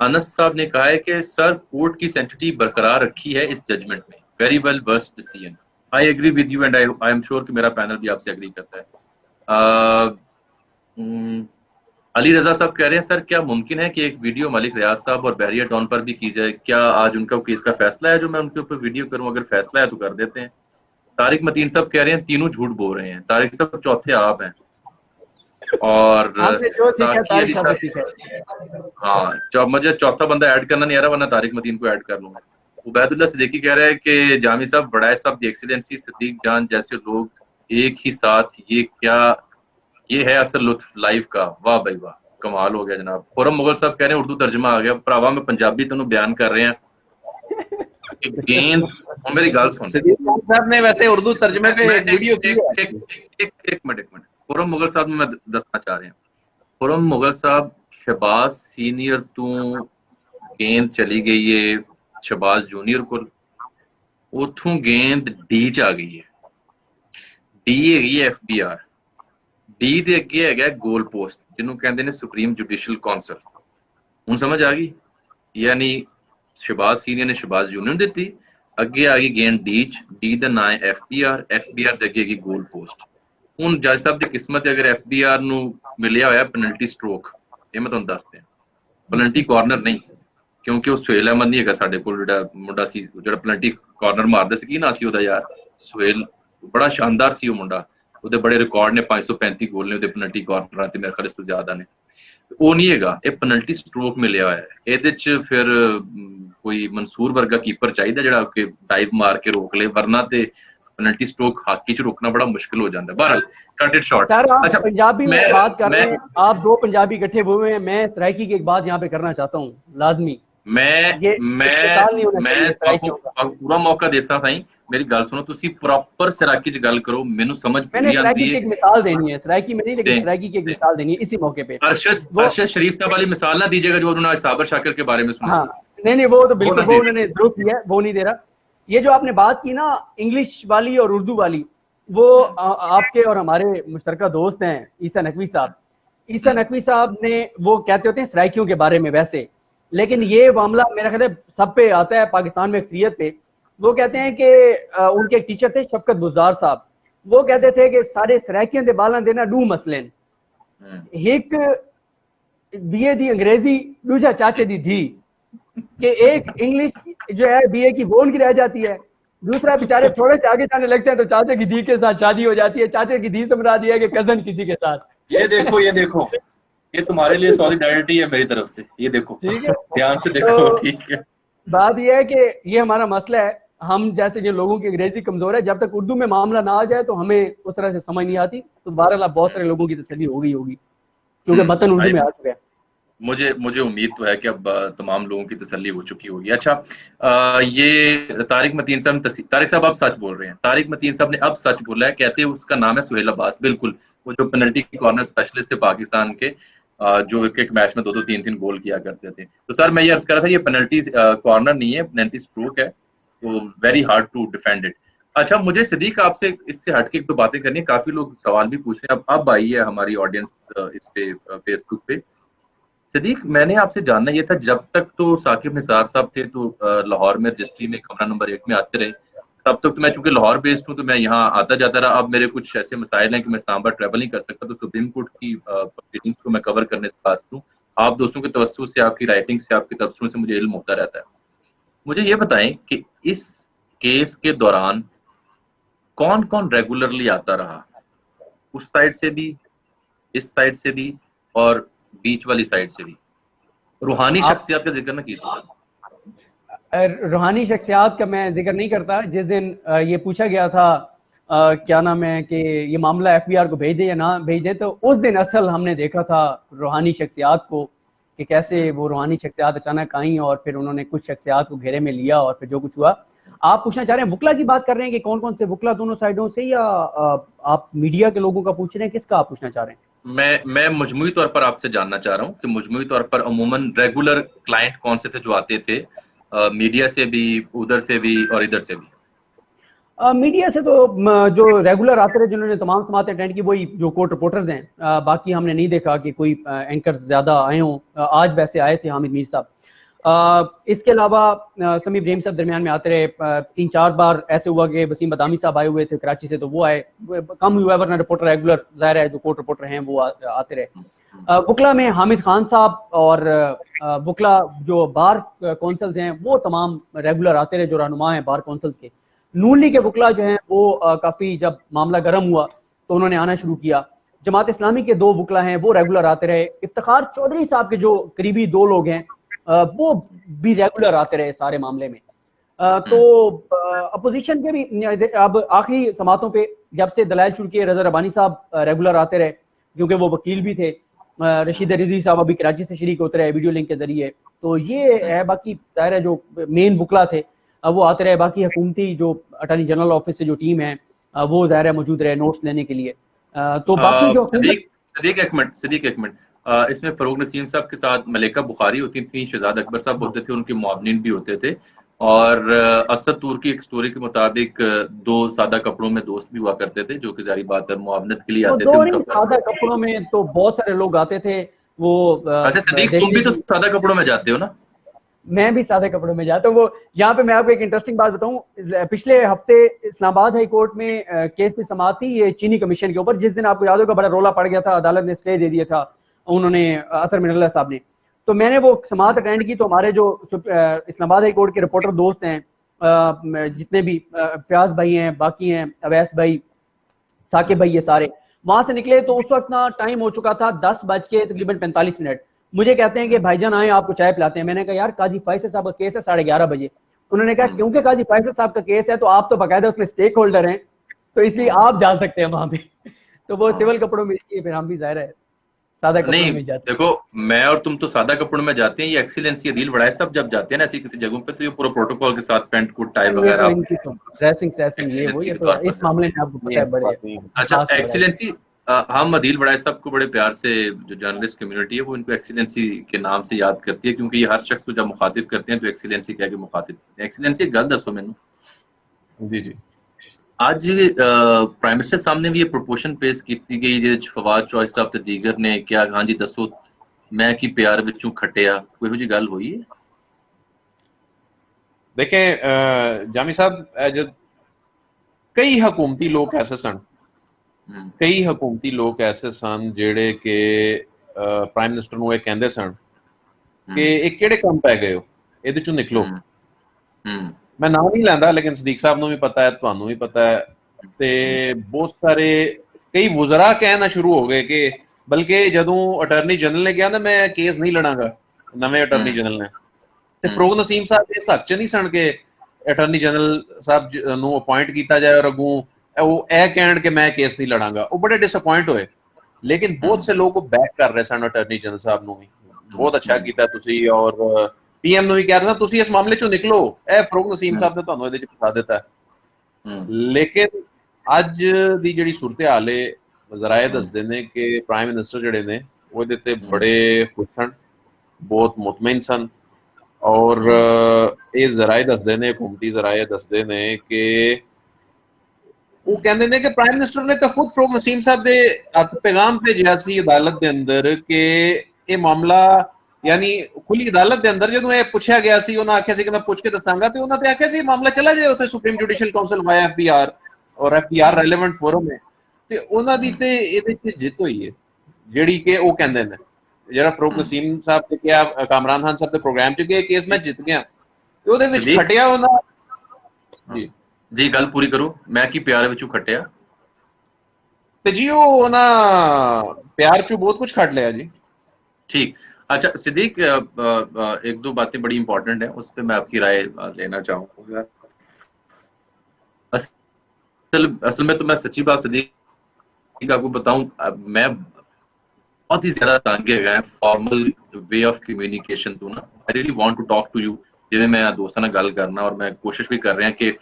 अनस साहब ने कहा है कि सर कोर्ट की सेंटिटी बरकरार रखी है इस जजमेंट में, very well worst decision. I agree with you and I am sure कि मेरा पैनल भी आपसे एग्री करता है। अली रजा साहब कह रहे हैं सर क्या मुमकिन है कि एक वीडियो मलिक रियाज साहब और बहरिया डॉन पर भी की जाए? क्या आज उनका केस का फैसला है जो मैं उनके ऊपर वीडियो करूं? अगर फैसला है तो कर देते हैं। तारिक मतीन साहब कह रहे हैं तीनों झूठ बोल रहे हैं। तारिक साहब चौथे आप हैं और साकी अली साहब, हाँ मुझे चौथा बंदा ऐड करना नहीं आ रहा वरना तारिक मतीन को ऐड कर लूंगा। उबैदुल्लाह सिद्दीकी कह रहे हैं कि जामी साहब बड़ाए साहब दी एक्सीलेंसी सिद्दीक जान जैसे लोग एक ही साथ, ये है असल लुत्फ लाइफ का। वाह भाई वाह, कमाल हो गया जनाब। खुरम मुगल साहब कह रहे हैं उर्दू तर्जमा आ गया भरावा, में पंजाबी तेनों बयान कर रहे हैं गेंद। मेरी गल सुन, साहब ने वैसे उर्दू तर्जमे पे वीडियो की है। एक मिनट खुरम मुगल साहब में दसना चाह रहे हैं। खुरम मुगल साहब शहबाज सीनियर तू गेंद चली गई है शहबाज जूनियर को, उथों गेंद डी च आ गई है। डी हैगी एफबीआर, डी ਦੇ ਅੱਗੇ ਹੈਗਾ ਗੋਲ ਪੋਸਟ ਜਿਹਨੂੰ ਕਹਿੰਦੇ ਨੇ ਸੁਪਰੀਮ ਜੁਡੀਸ਼ੀਅਲ ਕਾਉਂਸਲ। ਹੁਣ ਸਮਝ ਆ ਗਈ? ਯਾਨੀ ਸ਼ਹਬਾਜ਼ ਸੀਨੀਅਰ ਨੇ ਸ਼ਹਬਾਜ਼ ਜੂਨੀਅਰ ਨੂੰ ਦਿੱਤੀ, ਅੱਗੇ ਆ ਗਈ ਗੇਂਦ ਡੀ ਚ, ਡੀ ਦਾ ਨਾਂ ਹੈ ਐਫਬੀਆਰ, ਐਫਬੀਆਰ ਦੇ ਅੱਗੇ ਹੈਗੀ ਗੋਲ ਪੋਸਟ। ਹੁਣ ਜੱਜ ਸਾਹਿਬ ਦੀ ਕਿਸਮਤ ਹੈ, ਅਗਰ ਐਫਬੀਆਰ ਨੂੰ ਮਿਲਿਆ ਹੋਇਆ ਪੈਨਲਟੀ ਸਟ੍ਰੋਕ, ਇਹ ਮੈਂ ਤੁਹਾਨੂੰ ਦੱਸ ਦਿਆਂ ਪੈਨਲਟੀ ਕਾਰਨਰ ਨਹੀਂ, ਕਿਉਂਕਿ ਉਹ ਸੁਹੇਲ ਅਹਿਮਦ ਨਹੀਂ ਹੈਗਾ ਸਾਡੇ ਕੋਲ ਜਿਹੜਾ ਮੁੰਡਾ ਸੀ ਜਿਹੜਾ ਪੈਨਲਟੀ ਕਾਰਨਰ ਮਾਰਦਾ ਸੀ। ਕੀ ਨਾਂ ਸੀ ਉਹਦਾ ਯਾਰ? ਸੁਹੇਲ, ਬੜਾ ਸ਼ਾਨਦਾਰ ਸੀ ਉਹ ਮੁੰਡਾ। ਉਹਦੇ ਬੜੇ ਰਿਕਾਰਡ ਨੇ 535 ਗੋਲ ਨੇ ਉਹਦੇ ਪੈਨਲਟੀ ਕਾਰਨਰਾਂ ਤੇ ਮੇਰੇ ਖਿਆਲ ਇਸ ਤੋਂ ਜ਼ਿਆਦਾ ਨੇ ਉਹ ਨਹੀਂ ਹੈਗਾ ਇਹ ਪੈਨਲਟੀ ਸਟ੍ਰੋਕ ਮਿਲਿਆ ਹੋਇਆ ਹੈ ਇਹਦੇ ਚ ਫਿਰ ਕੋਈ ਮਨਸੂਰ ਵਰਗਾ ਕੀਪਰ ਚਾਹੀਦਾ ਜਿਹੜਾ ਕਿ ਡਾਈਵ ਮਾਰ ਕੇ ਰੋਕ ਲੇ ਵਰਨਾ ਤੇ पेनल्टी स्ट्रोक हॉकी च रोकना बड़ा मुश्किल हो जाता है बहरहाल कट इट शॉर्ट सर आप अच्छा पंजाबी में बात कर रहे हैं आप दो पंजाबी इकट्ठे हुए हैं मैं सराइकी की एक बात यहाँ पे करना चाहता हूँ लाजमी मैं पूरा मौका देसा साईं मेरी गल सुनो तुसी प्रॉपर सराकी च गल करो मेनू समझ मैंने सराइकी की एक मिसाल देनी है सराइकी में नहीं लेकिन सराइकी की एक मिसाल देनी है इसी मौके पे अरशद शरीफ साहब वाली मिसाल ना दीजिएगा जो उन्होंने साबर शाकिर के बारे में सुना हाँ नहीं वो तो बिल्कुल वो उन्होंने दुरुस्त किया वो नहीं दे रहा ये जो आपने बात की ना इंग्लिश वाली और उर्दू वाली वो आपके और हमारे मुश्तरका दोस्त हैं ईसा नकवी साहब ने वो कहते होते हैं सराइकियों के बारे में वैसे लेकिन ये मामला मेरा ख्याल है सब पे आता है पाकिस्तान में अक्सरियत पे वो कहते हैं कि उनके एक टीचर थे शफकत बुज़दार साहब वो कहते थे कि सारे सराइकियां दे बालां देना डू मसलन एक बीए दी अंग्रेजी दूसरा चाचे दी धी कि एक इंग्लिश जो है बीए की वो उनकी रह जाती है दूसरा बेचारे थोड़े से आगे जाने लगते हैं तो चाचे की धी के साथ शादी हो जाती है चाचे की धी से मुराद ये है कि कजन किसी के साथ ये देखो ये तुम्हारे लिए सॉलिडारिटी है मेरी तरफ से ये देखो ठीक है ध्यान से देखो तो ठीक है बात ये है कि ये हमारा मसला है हम जैसे जो लोगों की अंग्रेजी कमजोर है जब तक उर्दू में मामला ना आ जाए तो हमें उस तरह से समझ नहीं आती तो बहरहाल बहुत सारे लोगों की तसल्ली हो गई होगी क्योंकि मतन उर्दू में आ चुका है मुझे उम्मीद तो है कि अब तमाम लोगों की तसल्ली हो चुकी होगी अच्छा ये तारिक मतीन साहब आप सच बोल रहे हैं तारिक मतीन साहब ने अब सच बोला है कहते हैं उसका नाम है सुहेल अब्बास बिल्कुल वो जो पेनल्टी कॉर्नर स्पेशलिस्ट थे पाकिस्तान के जो एक मैच में 2-3 गोल किया करते थे तो सर मैं ये अर्ज कर रहा था ये पेनल्टी कॉर्नर नहीं है पेनल्टी स्ट्रोक है तो very hard to defend it अच्छा मुझे सदीक आपसे इससे हटके एक दो बातें करनी है काफी लोग सवाल भी पूछ रहे हैं अब आई है हमारी ऑडियंस इस पे फेसबुक पे सदीक मैंने आपसे जानना ये था जब तक तो साकिब निसार साहब थे तो लाहौर में रजिस्ट्री में कमरा नंबर 1 में आते रहे तब तक तो मैं चूंकि लाहौर बेस्ड हूँ तो मैं यहाँ आता जाता रहा अब मेरे कुछ ऐसे मसाइल हैं कि मैं इस्लामाबाद ट्रैवल नहीं कर सकता तो सुप्रीम कोर्ट की प्रोसीडिंग्स को मैं कवर करने से पास हूँ आप दोस्तों के तवज्जो से आपकी राइटिंग से आपके तबसरों से मुझे इल्म होता रहता है मुझे ये बताएं कि इस केस के दौरान कौन कौन रेगुलरली आता रहा उस साइड से भी इस साइड से भी और बीच वाली साइड से भी रूहानी शख्सियत का जिक्र न कीजिए रूहानी शख्सियत का मैं जिक्र नहीं करता जिस दिन ये पूछा गया था क्या नाम है कि ये मामला एफबीआर को भेज दे या ना भेज दे तो उस दिन असल हमने देखा था रूहानी शख्सियत को कि कैसे वो रूहानी शख्सियत अचानक आई और फिर उन्होंने कुछ शख्सियत को घेरे में लिया और फिर जो कुछ हुआ आप पूछना चाह रहे हैं वुकला की बात कर रहे हैं कि कौन कौन से वुकला दोनों साइडों से या आप मीडिया के लोगों का पूछ रहे हैं किसका आप पूछना चाह रहे हैं मैं मजमूई तौर पर आपसे जानना चाह रहा हूँ कि मजमूई तौर पर अमूमन रेगुलर क्लाइंट कौन से थे जो आते थे मीडिया से भी उधर से भी और इधर से भी मीडिया से तो जो रेगुलर आते रहे जिन्होंने तमाम समातें अटेंड की वही जो कोर्ट रिपोर्टर्स हैं बाकी हमने नहीं देखा कि कोई एंकर्स ज्यादा आए हों आज वैसे आए थे हामिद मीर साहब इसके अलावा समी इब्राहिम साहब दरमियान में आते रहे 3-4 बार ऐसे हुआ कि वसीम बदामी साहब आए हुए थे कराची से तो वो आए कम हुआ वरना रिपोर्टर रेगुलर जाहिर है जो कोर्ट रिपोर्टर हैं वो आते रहे वुकला में हामिद खान साहब और वुकला जो बार कौंसल्स हैं वो तमाम रेगुलर आते रहे जो रहनुमा हैं बार कौंसल्स के नून लीग के वुकला जो हैं वो काफ़ी जब मामला गर्म हुआ तो उन्होंने आना शुरू किया जमात इस्लामी के 2 वुकला हैं वो रेगुलर आते रहे इफ्तिखार चौधरी साहब के जो करीबी 2 लोग हैं वो भी रेगुलर आते रहे सारे मामले में तो अपोजिशन के भी अब आखिरी समातों पे जब से दलाइल शुरू किए रजा रबानी साहब रेगुलर आते रहे क्योंकि वो वकील भी थे रशीद रिजवी साहब अभी कराची से शरीक होते रहे वीडियो लिंक के जरिए तो ये है बाकी जाहिर है जो मेन वुकला थे वो आते रहे बाकी हुकूमती जो अटॉर्नी जनरल ऑफिस से जो टीम है वो जाहिर है मौजूद रहे नोट्स लेने के लिए तो बाकी जो सदीक एक मिनट इसमें फरूक नसीम साहब के साथ मलिका बुखारी होती थी शहजाद अकबर साहब होते थे उनके मुआवनीन भी होते थे और असद तूर की एक स्टोरी के मुताबिक 2 सादा कपड़ों में दोस्त भी हुआ करते थे जो कि जारी बात है मुआवनत के लिए आते थे उनका सादा कपड़ों में तो बहुत सारे लोग आते थे वो अच्छा सदीक तुम भी तो सादा कपड़ों में जाते हो ना मैं भी सादे कपड़ों में जाता हूँ वो यहाँ पे मैं आपको एक इंटरेस्टिंग बात बताऊँ पिछले हफ्ते इस्लामाबाद हाई कोर्ट में केस की समाअत थी ये चीनी कमीशन के ऊपर जिस दिन आपको याद होगा बड़ा रोला पड़ गया था अदालत ने स्टे दे दिया था उन्होंने अतर मिनल्ला साहब ने तो मैंने वो समाअत अटेंड की तो हमारे जो इस्लामाबाद हाई कोर्ट के रिपोर्टर दोस्त हैं जितने भी फयाज भाई हैं बाकी हैं अवैस भाई साकिब भाई ये सारे वहां से निकले तो उस वक्त ना टाइम हो चुका था 10 बज के तकरीबन 45 मिनट। मुझे कहते हैं कि भाईजान आए आपको चाय पिलाते हैं। मैंने कहा यार काजी फैसल साहब का केस है 11:30 बजे। उन्होंने कहा क्योंकि काजी फैसल साहब का केस है तो आप तो बाकायदा उसमें स्टेक होल्डर हैं तो इसलिए आप जा सकते हैं वहां पे। तो वो सिविल कपड़ों में, इसलिए फिर हम भी जाहिर है सादा कपड़ों नहीं में जाते हैं। देखो, मैं और तुम तो सादा कपड़ों में जाते हैं, ये एक्सीलेंसी अदील बड़ाई सब जब जाते हैं ना ऐसी किसी जगहों पे तो ये पूरा प्रोटोकॉल के साथ पैंट कोट टाई ये वगैरह तो इनकी तो ड्रेसिंग ये वो, एक्सीलेंसी ये के तो तौर पर इस जाते मामले हैं। में आपको पता नहीं है ऐसी बड़े बात नहीं है। अच्छा, हसास लोग हैं। एक्सीलेंसी हम अदील बड़ाई साहब को बड़े प्यार से, जो जर्नलिस्ट कम्युनिटी है वो इनको एक्सीलेंसी के नाम से याद करती है, क्योंकि ये हर शख्स को जब मुखातिब करते हैं तो एक्सीलेंसी कह के मुखातिब करते हैं। एक्सीलेंसी एक गल दसो मैनू, जी जी। ਅੱਜ ਪ੍ਰਾਈਮ ਮਿਨਿਸਟਰ ਸਾਹਮਣੇ ਵੀ ਇਹ ਪ੍ਰੋਪੋਜ਼ੀਸ਼ਨ ਪੇਸ਼ ਕੀਤੀ ਗਈ ਜਿਹਦੇ ਚ ਫਵਾਦ ਚੌਧਰੀ ਸਾਹਿਬ ਤੇ ਦੀਗਰ ਨੇ ਕਿਹਾ ਹਾਂਜੀ ਦੱਸੋ ਮੈਂ ਕੀ ਪਿਆਰ ਵਿੱਚੋਂ ਖੱਟਿਆ, ਕੋਈ ਇਹੋ ਜੀ ਗੱਲ ਹੋਈ ਹੈ? देखें जामी साहब जो कई हुकूमती लोग ऐसे सन, कई हुकूमती लोग ऐसे सन जेड़े के प्राइम मिनिस्टर ਨੂੰ ਇਹ ਕਹਿੰਦੇ ਸਨ ਕਿ ਇਹ ਕਿਹੜੇ ਕੰਮ ਪੈ ਗਏ ਹੋ, ਇਹਦੇ ਚੋਂ ਨਿਕਲੋ। मैं नाम नहीं लैंदा लेकिन सदीक साहब ਨੂੰ ਵੀ ਪਤਾ ਹੈ, ਤੁਹਾਨੂੰ ਵੀ ਪਤਾ ਹੈ, ਤੇ ਬਹੁਤ ਸਾਰੇ ਕਈ ਵਜ਼ਰਾ ਕਹਿਣਾ ਸ਼ੁਰੂ ਹੋ ਗਏ ਕਿ ਬਲਕਿ ਜਦੋਂ ਅਟਾਰਨੀ ਜਨਰਲ ਨੇ ਕਿਹਾ ਨਾ ਮੈਂ ਕੇਸ ਨਹੀਂ ਲੜਾਂਗਾ, ਨਵੇਂ ਅਟਾਰਨੀ ਜਨਰਲ ਨੇ, ਤੇ ਫਰੋਗ ਨਸੀਮ ਸਾਹਿਬ ਇਸ ਹੱਕ 'ਚ ਨਹੀਂ ਸਨ ਕਿ ਅਟਾਰਨੀ ਜਨਰਲ ਸਾਹਿਬ ਨੂੰ ਅਪਾਇੰਟ ਕੀਤਾ ਜਾਏ ਔਰ ਅੱਗੋਂ ਉਹ ਇਹ ਕਹਿਣ ਕਿ ਮੈਂ ਕੇਸ ਨਹੀਂ ਲੜਾਂਗਾ। ਉਹ ਬੜੇ ਡਿਸਅਪਾਇੰਟ ਹੋਏ, लेकिन बहुत से लोग बैक कर रहे सन अटॉर्नी जनरल साहब ਨੂੰ ਵੀ ਬਹੁਤ ਅੱਛਾ ਕੀਤਾ ਤੁਸੀਂ, ਔਰ ਪੀਐਮ ਨੂੰ ਵੀ ਕਹਿ ਰਹੇ ਸਨ ਤੁਸੀਂ ਇਸ ਮਾਮਲੇ ਚੋਂ ਨਿਕਲੋ, ਇਹ ਫਰੋਗ ਨਸੀਮ ਸਾਹਿਬ ਨੇ ਤੁਹਾਨੂੰ ਇਹਦੇ ਚ ਫਸਾ ਦਿੱਤਾ। ਲੇਕਿਨ ਅੱਜ ਦੀ ਜਿਹੜੀ ਸੂਰਤ ਹਾਲ ਹੈ ਜ਼ਰਾਏ ਦੱਸਦੇ ਨੇ ਕਿ ਪ੍ਰਾਈਮ ਮਿਨਿਸਟਰ ਜਿਹੜੇ ਨੇ ਉਹਦੇ ਤੇ ਬੜੇ ਖੁਸ਼ ਸਨ, ਬਹੁਤ ਮੁਤਮਈਨ ਸਨ, ਔਰ ਇਹ ਜ਼ਰਾਏ ਦੱਸਦੇ ਨੇ, ਹਕੂਮਤੀ ਜ਼ਰਾਏ ਦੱਸਦੇ ਨੇ ਕਿ ਉਹ ਕਹਿੰਦੇ ਨੇ ਕਿ ਪ੍ਰਾਈਮ ਮਿਨਿਸਟਰ ਨੇ ਤਾਂ ਖੁਦ ਫਰੋਗ ਨਸੀਮ ਸਾਹਿਬ ਦੇ ਹੱਥ ਪੈਗਾਮ ਭੇਜਿਆ ਸੀ ਅਦਾਲਤ ਦੇ ਅੰਦਰ ਕਿ ਇਹ ਮਾਮਲਾ, ਯਾਨੀ ਖੁੱਲੀ ਅਦਾਲਤ ਦੇ ਅੰਦਰ ਜਦੋਂ ਇਹ ਪੁੱਛਿਆ ਗਿਆ ਸੀ ਉਹਨਾਂ ਆਖਿਆ ਸੀ ਕਿ ਮੈਂ ਪੁੱਛ ਕੇ ਦੱਸਾਂਗਾ, ਤੇ ਉਹਨਾਂ ਤੇ ਆਖਿਆ ਸੀ ਮਾਮਲਾ ਚਲਾ ਜਾਏ ਉੱਥੇ ਸੁਪਰੀਮ ਜੁਡੀਸ਼ੀਅਲ ਕਾਉਂਸਲ ਵਾਇਆ ਐਫਬੀਆਰ, ਔਰ ਐਫਬੀਆਰ ਰੈਲੇਵੈਂਟ ਫੋਰਮ ਹੈ, ਤੇ ਉਹਨਾਂ ਦੀ ਤੇ ਇਹਦੇ ਚ ਜਿੱਤ ਹੋਈ ਹੈ ਜਿਹੜੀ ਕਿ ਉਹ ਕਹਿੰਦੇ ਨੇ, ਜਿਹੜਾ ਫਰੋਗ ਨਸੀਮ ਸਾਹਿਬ ਨੇ ਕਿਹਾ ਕਾਮਰਾਨ ਖਾਨ ਸਾਹਿਬ ਦੇ ਪ੍ਰੋਗਰਾਮ ਚ ਕਿ ਕੇਸ ਮੈਂ ਜਿੱਤ ਗਿਆ, ਤੇ ਉਹਦੇ ਵਿੱਚ ਖਟਿਆ ਉਹਨਾਂ ਜੀ जी गल पूरी करो, मैं की प्यार विचों खटिया ਤੇ ਜੀ ਉਹ ਉਹਨਾਂ प्यार चो बहुत कुछ खट लिया जी। ठीक, अच्छा सिद्दीक, एक दो बातें बड़ी इंपॉर्टेंट हैं, उस पर मैं आपकी राय लेना चाहूँगा। असल में तो मैं सच्ची बात सिद्दीक आपको बताऊं, मैं बहुत ही ज्यादा तंग है फॉर्मल वे ऑफ कम्युनिकेशन तो ना, I really want to talk to you, जिवें मैं दोस्तां नाल गल करना, और मैं कोशिश भी कर रहा कि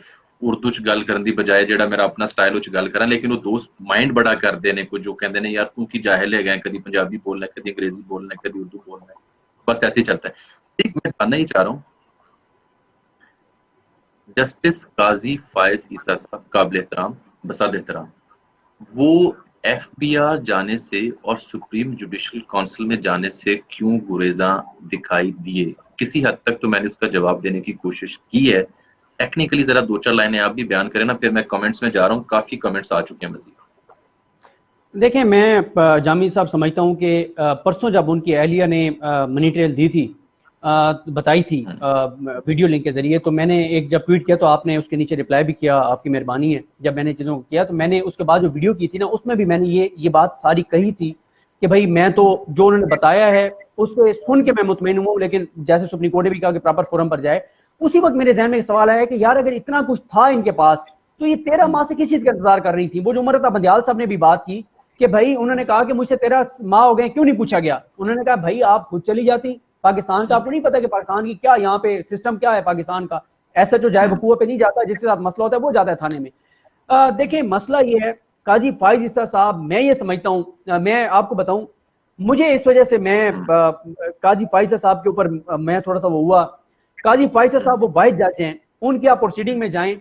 उर्दू च गल करन दी बजाय जेड़ा मेरा अपना स्टाइल उच गल करा, लेकिन वो दोस्त माइंड बड़ा करते हैं, कुछ जो कहते हैं यार तू की जाहिल है, कभी पंजाबी बोलना है, कभी अंग्रेजी बोलना है, कभी उर्दू बोलना है, बस ऐसे ही चलता है। ठीक, मैं जानना ही चाह रहा हूँ, जस्टिस काजी फायज ईसा साहब काबिल एहतराम, बसाद एहतराम, वो एफबीआर जाने से और सुप्रीम जुडिशल काउंसिल में जाने से क्यों गुरेजा दिखाई दिए? किसी हद तक तो मैंने उसका जवाब देने की कोशिश की है, टेक्निकली जरा दो चार लाइनें आप भी बयान करें ना, फिर मैं कमेंट्स में जा रहा हूँ, काफी कमेंट्स आ चुके हैं मजीद। देखें, मैं जामी साहब समझता हूँ कि परसों जब उनकी अहलिया ने मनी ट्रेल दी थी, बताई थी वीडियो लिंक के जरिए, तो मैंने एक जब ट्वीट किया तो आपने उसके नीचे रिप्लाई भी किया, आपकी मेहरबानी है। जब मैंने चीज़ों को किया तो मैंने उसके बाद जो वीडियो की थी ना, उसमें भी मैंने ये बात सारी कही थी कि भाई मैं तो जो उन्होंने बताया है उसको सुन के मैं मुतमईन हूँ, लेकिन जैसे सुप्रीम कोर्ट ने भी कहा कि प्रॉपर फोरम पर जाए, उसी वक्त मेरे जहन में एक सवाल आया कि यार अगर इतना कुछ था इनके पास तो ये 13 माह से किस चीज का इंतजार कर रही थी? वो जो उमरता बंदियाल साहब ने भी बात की कि भाई उन्होंने कहा कि मुझसे 13 माह हो गए, क्यों नहीं पूछा गया? उन्होंने कहा भाई आप खुद चली जाती पाकिस्तान का, आपको नहीं पता कि पाकिस्तान की क्या यहाँ पे सिस्टम क्या है पाकिस्तान का, ऐसा जो जाए वकूआ पे नहीं जाता, जिसके साथ मसला होता है वो जाता है थाने में। देखिए मसला ये है, काजी फायज ईसा साहब, मैं ये समझता हूँ, मैं आपको बताऊं, मुझे इस वजह से मैं काजी फायज साहब के ऊपर मैं थोड़ा सा वो हुआ, काजी फायज साहब वो वाहिद जज हैं, उनकी आप प्रोसीडिंग में जाएं,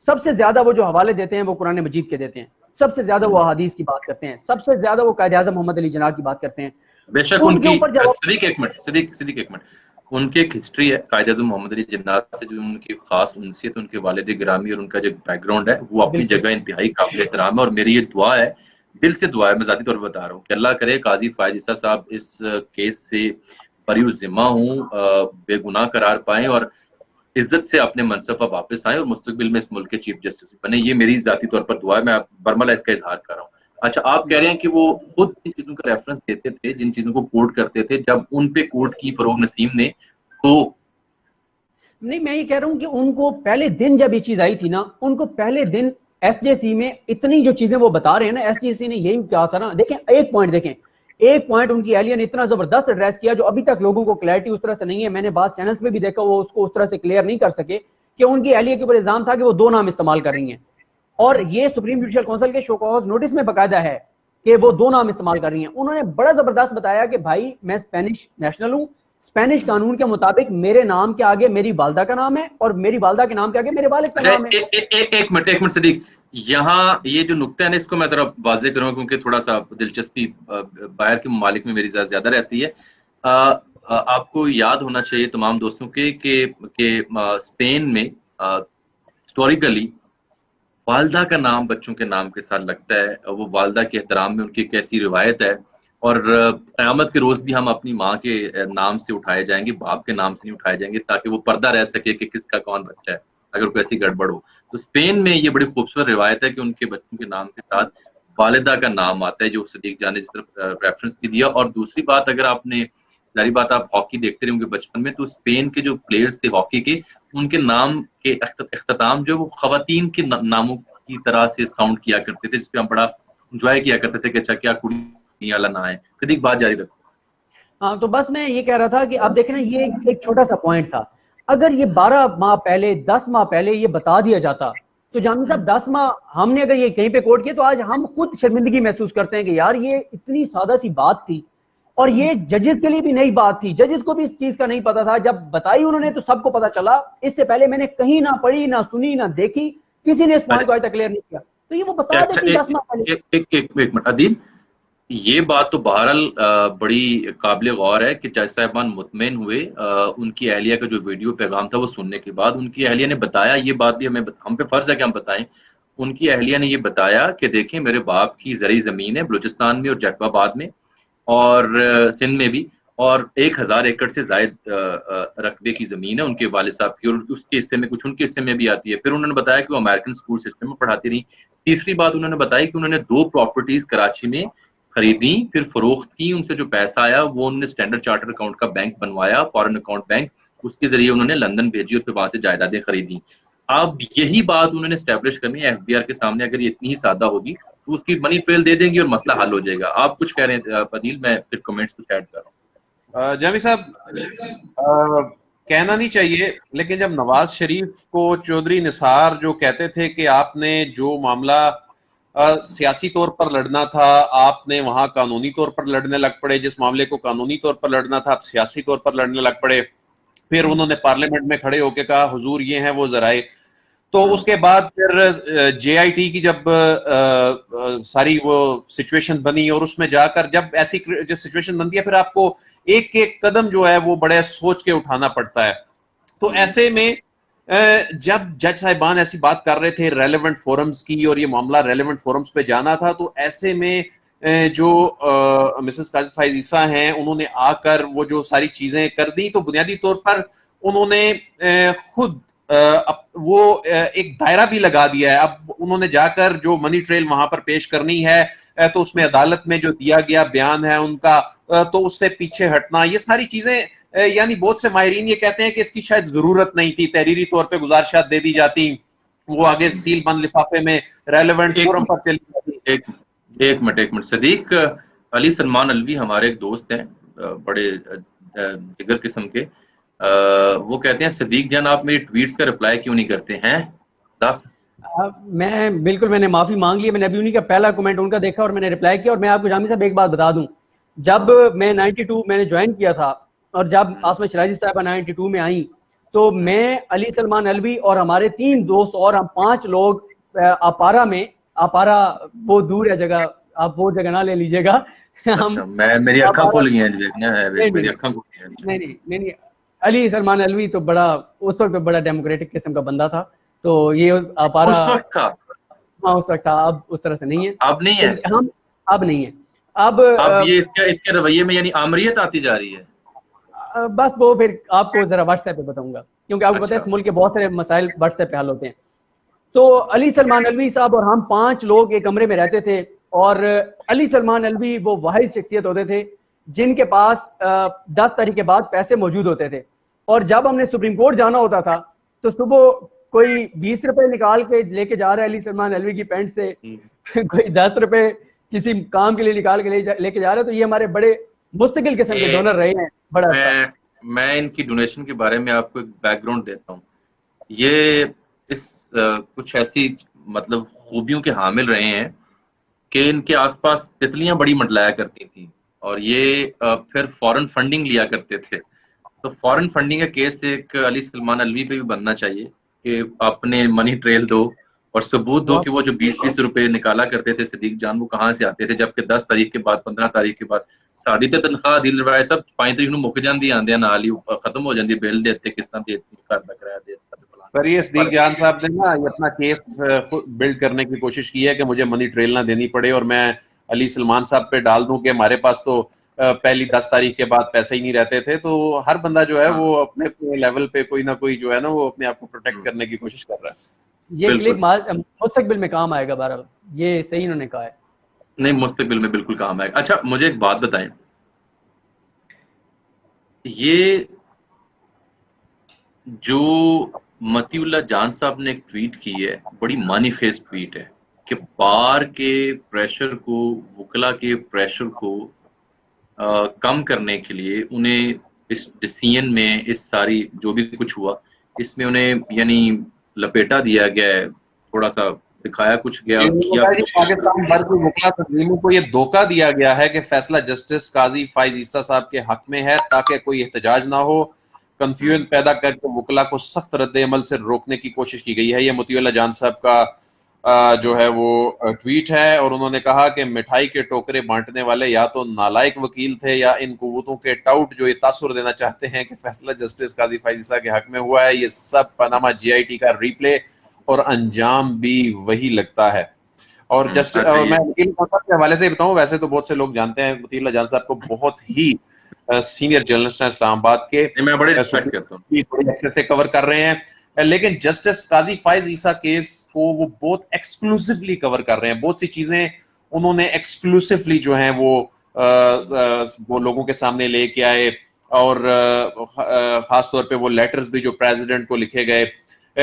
सबसे ज्यादा वो जो हवाले देते हैं वो कुरान मजीद के देते हैं, सबसे ज्यादा वो हदीस की बात करते हैं, सबसे ज्यादा वो कायद आज़म मोहम्मद अली जिन्ना की बात करते हैं। बेशक उनकी सिद्दीक एक मिनट, उनकी एक हिस्ट्री है कायद आज़म मोहम्मद अली जिन्ना से, जो उनकी खास उनसियत, उनके वालिद गिरामी और उनका जो बैकग्राउंड है वो अपनी जगह इंतहाई काबिल एहतराम है, और मेरी ये दुआ है, दिल से दुआ है, मैं ज़ाती तौर पर बता रहा हूँ कि अल्लाह करे काजी फायज ईसा साहब इस केस से बरी जिम्मा हूँ, बेगुनाह करार पाएं, और इज्जत से अपने मनसब पर वापस आए और मुस्तकबिल में इस मुल्क के चीफ जस्टिस बने। ये मेरी जाती तौर पर दुआ है, मैं बरमला इसका इजहार कर रहा हूँ। अच्छा, आप कह रहे हैं कि वो खुद इन चीजों का रेफरेंस देते थे, जिन चीजों को कोट करते थे, जब उन पे कोर्ट की फरोग नसीम ने तो नहीं, मैं ये कह रहा हूँ कि उनको पहले दिन जब ये चीज आई थी ना, उनको पहले दिन एसजेसी में इतनी जो चीजें वो बता रहे हैं ना, एसजेसी ने यही कहा था ना। देखें एक पॉइंट, देखें एक पॉइंट उनकी एहलिया ने इतना जबरदस्त एड्रेस किया जो अभी तक लोगों को क्लैरिटी उस तरह से नहीं है। मैंने बात चैनल्स में भी देखा, वो उसको उस तरह से क्लियर नहीं कर सके कि उनकी एहलिया के ऊपर इल्जाम था कि वो 2 नाम इस्तेमाल कर रही हैं, और ये सुप्रीम जुडिशियल काउंसिल के शो कॉज नोटिस में बकायदा है कि वो 2 नाम इस्तेमाल कर रही हैं। उन्होंने बड़ा जबरदस्त बताया कि भाई मैं स्पेनिश नेशनल हूं, स्पेनिश कानून के मुताबिक मेरे नाम के आगे मेरी वालदा का नाम है और मेरी वालदा के नाम के आगे मेरे वालिद का नाम है। एक मिनट सदीक, यहाँ ये जो नुक्ता है ना, इसको मैं जरा वाज़े करूँगा क्योंकि थोड़ा सा दिलचस्पी बाहर के ममालिक में मेरी ज्यादा रहती है। आपको याद होना चाहिए तमाम दोस्तों के स्पेन में हिस्टोरिकली वालदा का नाम बच्चों के नाम के साथ लगता है। वो वालदा के एहतराम में उनकी कैसी रिवायत है, और क़यामत के रोज़ भी हम अपनी माँ के नाम से उठाए जाएंगे, बाप के नाम से नहीं उठाए जाएंगे, ताकि वो पर्दा रह सके कि किसका कौन बच्चा है अगर कोई ऐसी गड़बड़ हो। तो स्पेन में ये बड़ी खूबसूरत रिवायत है कि उनके बच्चों के नाम के साथ वालिदा का नाम आता है, जो सदीक जान ने जिस तरफ रेफरेंस भी दिया। और दूसरी बात, अगर आपने जारी बात आप हॉकी देखते रहे होंगे बचपन में, तो स्पेन के जो प्लेयर्स थे हॉकी के, उनके नाम के अख्ताम जो वो खवातीन के नामों की तरह से साउंड किया करते थे, जिसपे हम बड़ा इंजॉय किया करते थे कि अच्छा क्या कुड़ी वाला ना है। सदीक बात जारी रखो। हाँ, तो बस मैं ये कह रहा था कि आप देखें ना, ये एक छोटा सा पॉइंट था। अगर ये 12 माह पहले, 10 माह पहले ये बता दिया जाता, तो जामिल साहब 10 माह हमने अगर ये कहीं पे कोट किया, तो आज हम खुद शर्मिंदगी महसूस करते हैं कि यार ये इतनी सादा सी बात थी, और ये जजेस के लिए भी नई बात थी, जजेस को भी इस चीज का नहीं पता था। जब बताई उन्होंने तो सबको पता चला। इससे पहले मैंने कहीं ना पढ़ी, ना सुनी, ना देखी, किसी ने इस पॉइंट को आज तक क्लियर नहीं किया। तो ये वो बता देती 10 माह पहले। एक मिनट अदील, ये बात तो बहरहाल बड़ी काबिल गौर है कि जज साहिबान मुतमईन हुए उनकी अहलिया का जो वीडियो पैगाम था वो सुनने के बाद। उनकी अहलिया ने बताया, ये बात भी हम पे फर्ज है कि हम बताएं। उनकी अहलिया ने ये बताया कि देखें, मेरे बाप की जरी ज़मीन है बलूचिस्तान में और जैकबाबाद में और सिंध में भी, और 1000 एकड़ से जायद रकबे की ज़मीन है उनके वालिद साहब की, और उसके हिस्से में कुछ उनके हिस्से में भी आती है। फिर उन्होंने बताया कि वो अमेरिकन स्कूल सिस्टम में पढ़ाती रही। तीसरी बात उन्होंने बताई कि उन्होंने 2 प्रॉपर्टीज कराची में खरीदी, फिर फरोख्त की, उनसे जो पैसा आया वो उन्होंने स्टैंडर्ड चार्टर अकाउंट का बैंक बनवाया, फॉरेन अकाउंट बैंक, उसके जरिए उन्होंने लंदन भेजी और फिर वहां से जायदादें खरीदी। अब यही बात उन्होंने स्टैब्लिश करनी है एफबीआर के सामने। अगर ये इतनी ही सादा होगी तो उसकी मनी ट्रेल दे देंगे और मसला हल हो जाएगा। आप कुछ कह रहे हैं अदील, मैं फिर कमेंट्स कुछ ऐड कर रहा हूँ। जामी साहब, कहना नहीं चाहिए, लेकिन जब नवाज शरीफ को चौधरी निसार जो कहते थे कि आपने जो मामला सियासी तौर पर लड़ना था, आपने वहां कानूनी तौर पर लड़ने लग पड़े, जिस मामले को कानूनी तौर पर लड़ना था आप सियासी तौर पर लड़ने लग पड़े। फिर उन्होंने पार्लियामेंट में खड़े होकर कहा हुजूर ये हैं वो जराए। तो उसके बाद फिर जेआईटी की जब सारी वो सिचुएशन बनी, और उसमें जाकर जब ऐसी जो सिचुएशन बनती है, फिर आपको एक एक कदम जो है वो बड़े सोच के उठाना पड़ता है। तो ऐसे में जब जज साहिबान ऐसी बात कर रहे थे रेलेवेंट फोरम्स की, और ये मामला रेलेवेंट फोरम्स पे जाना था, तो ऐसे में जो मिसेस काजिफ फाइज ईसा हैं, उन्होंने आकर वो जो सारी चीजें कर दी, तो बुनियादी तौर पर उन्होंने खुद वो एक दायरा भी लगा दिया है। अब उन्होंने जाकर जो मनी ट्रेल वहां पर पेश करनी है, तो उसमें अदालत में जो दिया गया बयान है उनका, तो उससे पीछे हटना, ये सारी चीजें, यानी बहुत से माहिरीन ये कहते हैं कि इसकी शायद जरूरत नहीं थी, तहरीरी तौर पे गुजारिशात दे दी जाती, वो आगे सील बंद लिफाफे में रेलेवेंट फोरम पर चली जाती। एक मिनट सदीक, अली सलमान अलवी हमारे एक दोस्त हैं, बड़े जिगर किस्म के, वो कहते हैं सदीक जान आप मेरी ट्वीट्स का रिप्लाई क्यों नहीं करते हैं? दस मैंने माफी मांग ली। मैंने अभी उन्हीं का पहला कमेंट उनका देखा और मैंने रिप्लाई किया। और मैं आपको जामी साहब एक बात बता दूं, जब मैं 92 मैंने ज्वाइन किया था, और जब आसमा शराजी साहबा 92 में आई, तो मैं, अली सलमान अलवी और हमारे 3 दोस्त और हम 5 लोग अपारा में, अपारा वो दूर है जगह, आप वो जगह ना ले लीजिएगा। अच्छा, मेरी अक्खां खुल गई हैं, देखना है मेरी अक्खां खुल गई हैं। नहीं, अली सलमान अलवी तो बड़ा, उस वक्त बड़ा डेमोक्रेटिक किस्म का बंदा था। तो ये अपारा उस वक्त था, हाँ उस वक्त था, अब उस तरह से नहीं है। अब नहीं है, हम अब नहीं है। अब ये इसके रवैये में यानी आमरियत आती जा रही है। बस वो फिर आपको जरा व्हाट्सएप पे बताऊंगा क्योंकि आपको पता है इस मुल्क के बहुत सारे मसाइल व्हाट्सएप पे हल होते हैं। तो अली सलमान अलवी साहब और हम 5 लोग एक कमरे में रहते थे, और अली सलमान अलवी वो वाहिद शख्सियत होते थे जिनके पास 10 तारीख के बाद पैसे मौजूद होते थे, और जब हमने सुप्रीम कोर्ट जाना होता था तो सुबह कोई 20 रुपए निकाल के लेके जा रहा है अली सलमान अलवी की पैंट से, कोई 10 रुपए किसी काम के लिए निकाल के लेके जा रहा है। तो ये हमारे बड़े मुस्तकिल किस्म के डोनर रहे हैं। बड़ा मैं इनकी डोनेशन के बारे में आपको एक बैकग्राउंड देता हूँ। ये कुछ ऐसी मतलब खूबियों के हामिल रहे हैं कि इनके आसपास तितलियां बड़ी मंडलाया करती थी, और ये फिर फॉरेन फंडिंग लिया करते थे। तो फॉरेन फंडिंग का केस एक अली सलमान अलवी पे भी बनना चाहिए कि अपने मनी ट्रेल दो और सबूत दो कि वो जो 20-20 रुपए निकाला करते थे सदीक जान, वो कहाँ से आते थे, जबकि 10 तारीख के बाद 15 तारीख के बाद साड़ी ते तनख्वाह दिल रहा है सब 5 तारीख मुक जाती आंदे नाल ही खत्म हो जाती, बिल देते किस्तां देती घर का किराया देता। सर ये सदीक जान साहब ने ना ये अपना केस बिल्ड करने की कोशिश की है कि मुझे मनी ट्रेल ना देनी पड़े और मैं अली सलमान साहब पे डाल दूं कि हमारे पास तो पहली 10 तारीख के बाद पैसे ही नहीं रहते थे। तो हर बंदा जो है वो अपने लेवल पे कोई ना कोई जो है ना वो अपने आप को प्रोटेक्ट करने की कोशिश कर रहा है। ये क्लिप मुस्तकबिल में काम आएगा। बहरहाल ये सही इन्होंने कहा है। नहीं, मुस्तकबिल में बिल्कुल काम आएगा। अच्छा मुझे एक बात बताएं, ये जो मतीउल्लाह जान साहब ने एक ट्वीट की है, बड़ी मैनिफेस्ट ट्वीट है कि बार के प्रेशर को, वकला के प्रेशर को कम करने के लिए उन्हें इस डिसीजन में, इस सारी जो भी कुछ हुआ इसमें उन्हें यानी लपेटा दिया गया है, थोड़ा सा दिखाया कुछ गया और किया कुछ। पाकिस्तान भर के वकला तंजीमों को ये धोखा दिया गया है कि फैसला जस्टिस काजी फाइज ईसा साहब के हक में है ताकि कोई एहतजाज ना हो। कंफ्यूजन पैदा करके वकला को सख्त रद्द-ए-अमल से रोकने की कोशिश की गई है। ये मतीउल्लाह जान साहब का जो है वो ट्वीट है, और उन्होंने कहा कि मिठाई के टोकरे बांटने वाले या तो नालायक वकील थे या इन कुव्वतों के टाउट जो ये तासुर देना चाहते हैं कि फैसला जस्टिस काजी फाइज ईसा के हक में हुआ है। ये सब पनामा GIT का रिप्ले और अंजाम भी वही लगता है। और जस्टिस मैं वकील के हवाले से बताऊं, वैसे तो बहुत से लोग जानते हैं मतीउल्लाह जान साहब को, बहुत ही सीनियर जर्नलिस्ट हैं इस्लामाबाद के, मैं बड़े रिस्पेक्ट करता हूं, बड़े अच्छे से कवर कर रहे हैं। लेकिन जस्टिस काजी फाइज ईसा केस को वो बहुत एक्सक्लूसिवली कवर कर रहे हैं। बहुत सी चीजें उन्होंने एक्सक्लूसिवली जो हैं वो लोगों के सामने लेके आए, और खास तौर पे वो लेटर्स भी जो प्रेसिडेंट को लिखे गए।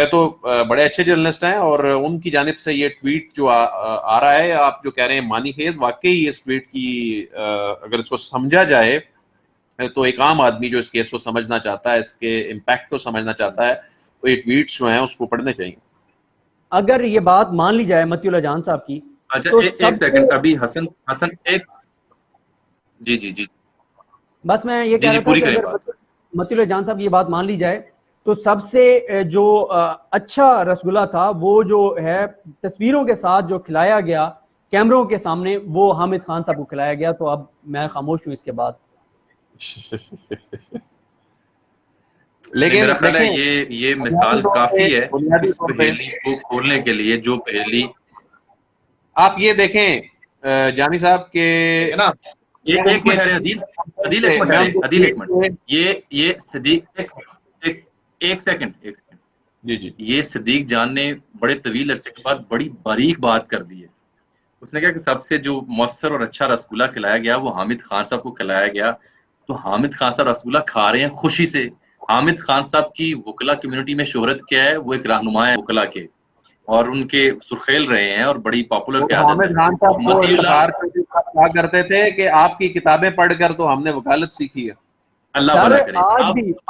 तो बड़े अच्छे जर्नलिस्ट हैं, और उनकी जानिब से ये ट्वीट जो आ रहा है, आप जो कह रहे हैं मानीखेज, वाकई इस ट्वीट की अगर इसको समझा जाए तो एक आम आदमी जो इस केस को समझना चाहता है, इसके इम्पैक्ट को समझना चाहता है, तो ये ट्वीट्स जो हैं उसको पढ़ने चाहिए। अगर ये बात मान ली जाए मतीउल्लाह जान साहब की। अच्छा तो एक सेकंड, अभी हसन एक जी बस मैं ये कह रहा था कि अगर मतीउल्लाह जान साहब ये बात मान ली जाए तो सबसे जो अच्छा रसगुल्ला था वो जो है तस्वीरों के साथ जो खिलाया गया कैमरों के सामने, वो हामिद खान साहब को खिलाया गया। तो अब मैं खामोश हूँ इसके बाद। लेकिन मेरा ख्याल है ये मिसाल काफी है इस पहेली को खोलने के लिए। जो पहेली आप ये देखें जानी साहब के ना, एक मिनट है अदील एक मिनट, ये सदीक एक सेकंड जी ये सदीक जान ने बड़े तवील अरसे के बाद बड़ी बारीक बात कर दी है। उसने कहा कि सबसे जो मौसर और अच्छा रसगुल्ला खिलाया गया वो हामिद खान साहब को खिलाया गया। तो हामिद खान साहब रसगुल्ला खा रहे हैं खुशी से। हामिद खान साहब की वकला कम्युनिटी में शोहरत क्या है, वो एक रहनुमा है वकला के, और उनके सुर्खेल रहे हैं और बड़ी पॉपुलर हामिद खान साहब करते थे कि आपकी किताबें पढ़कर तो हमने वकालत सीखी है। अल्लाह भला करे।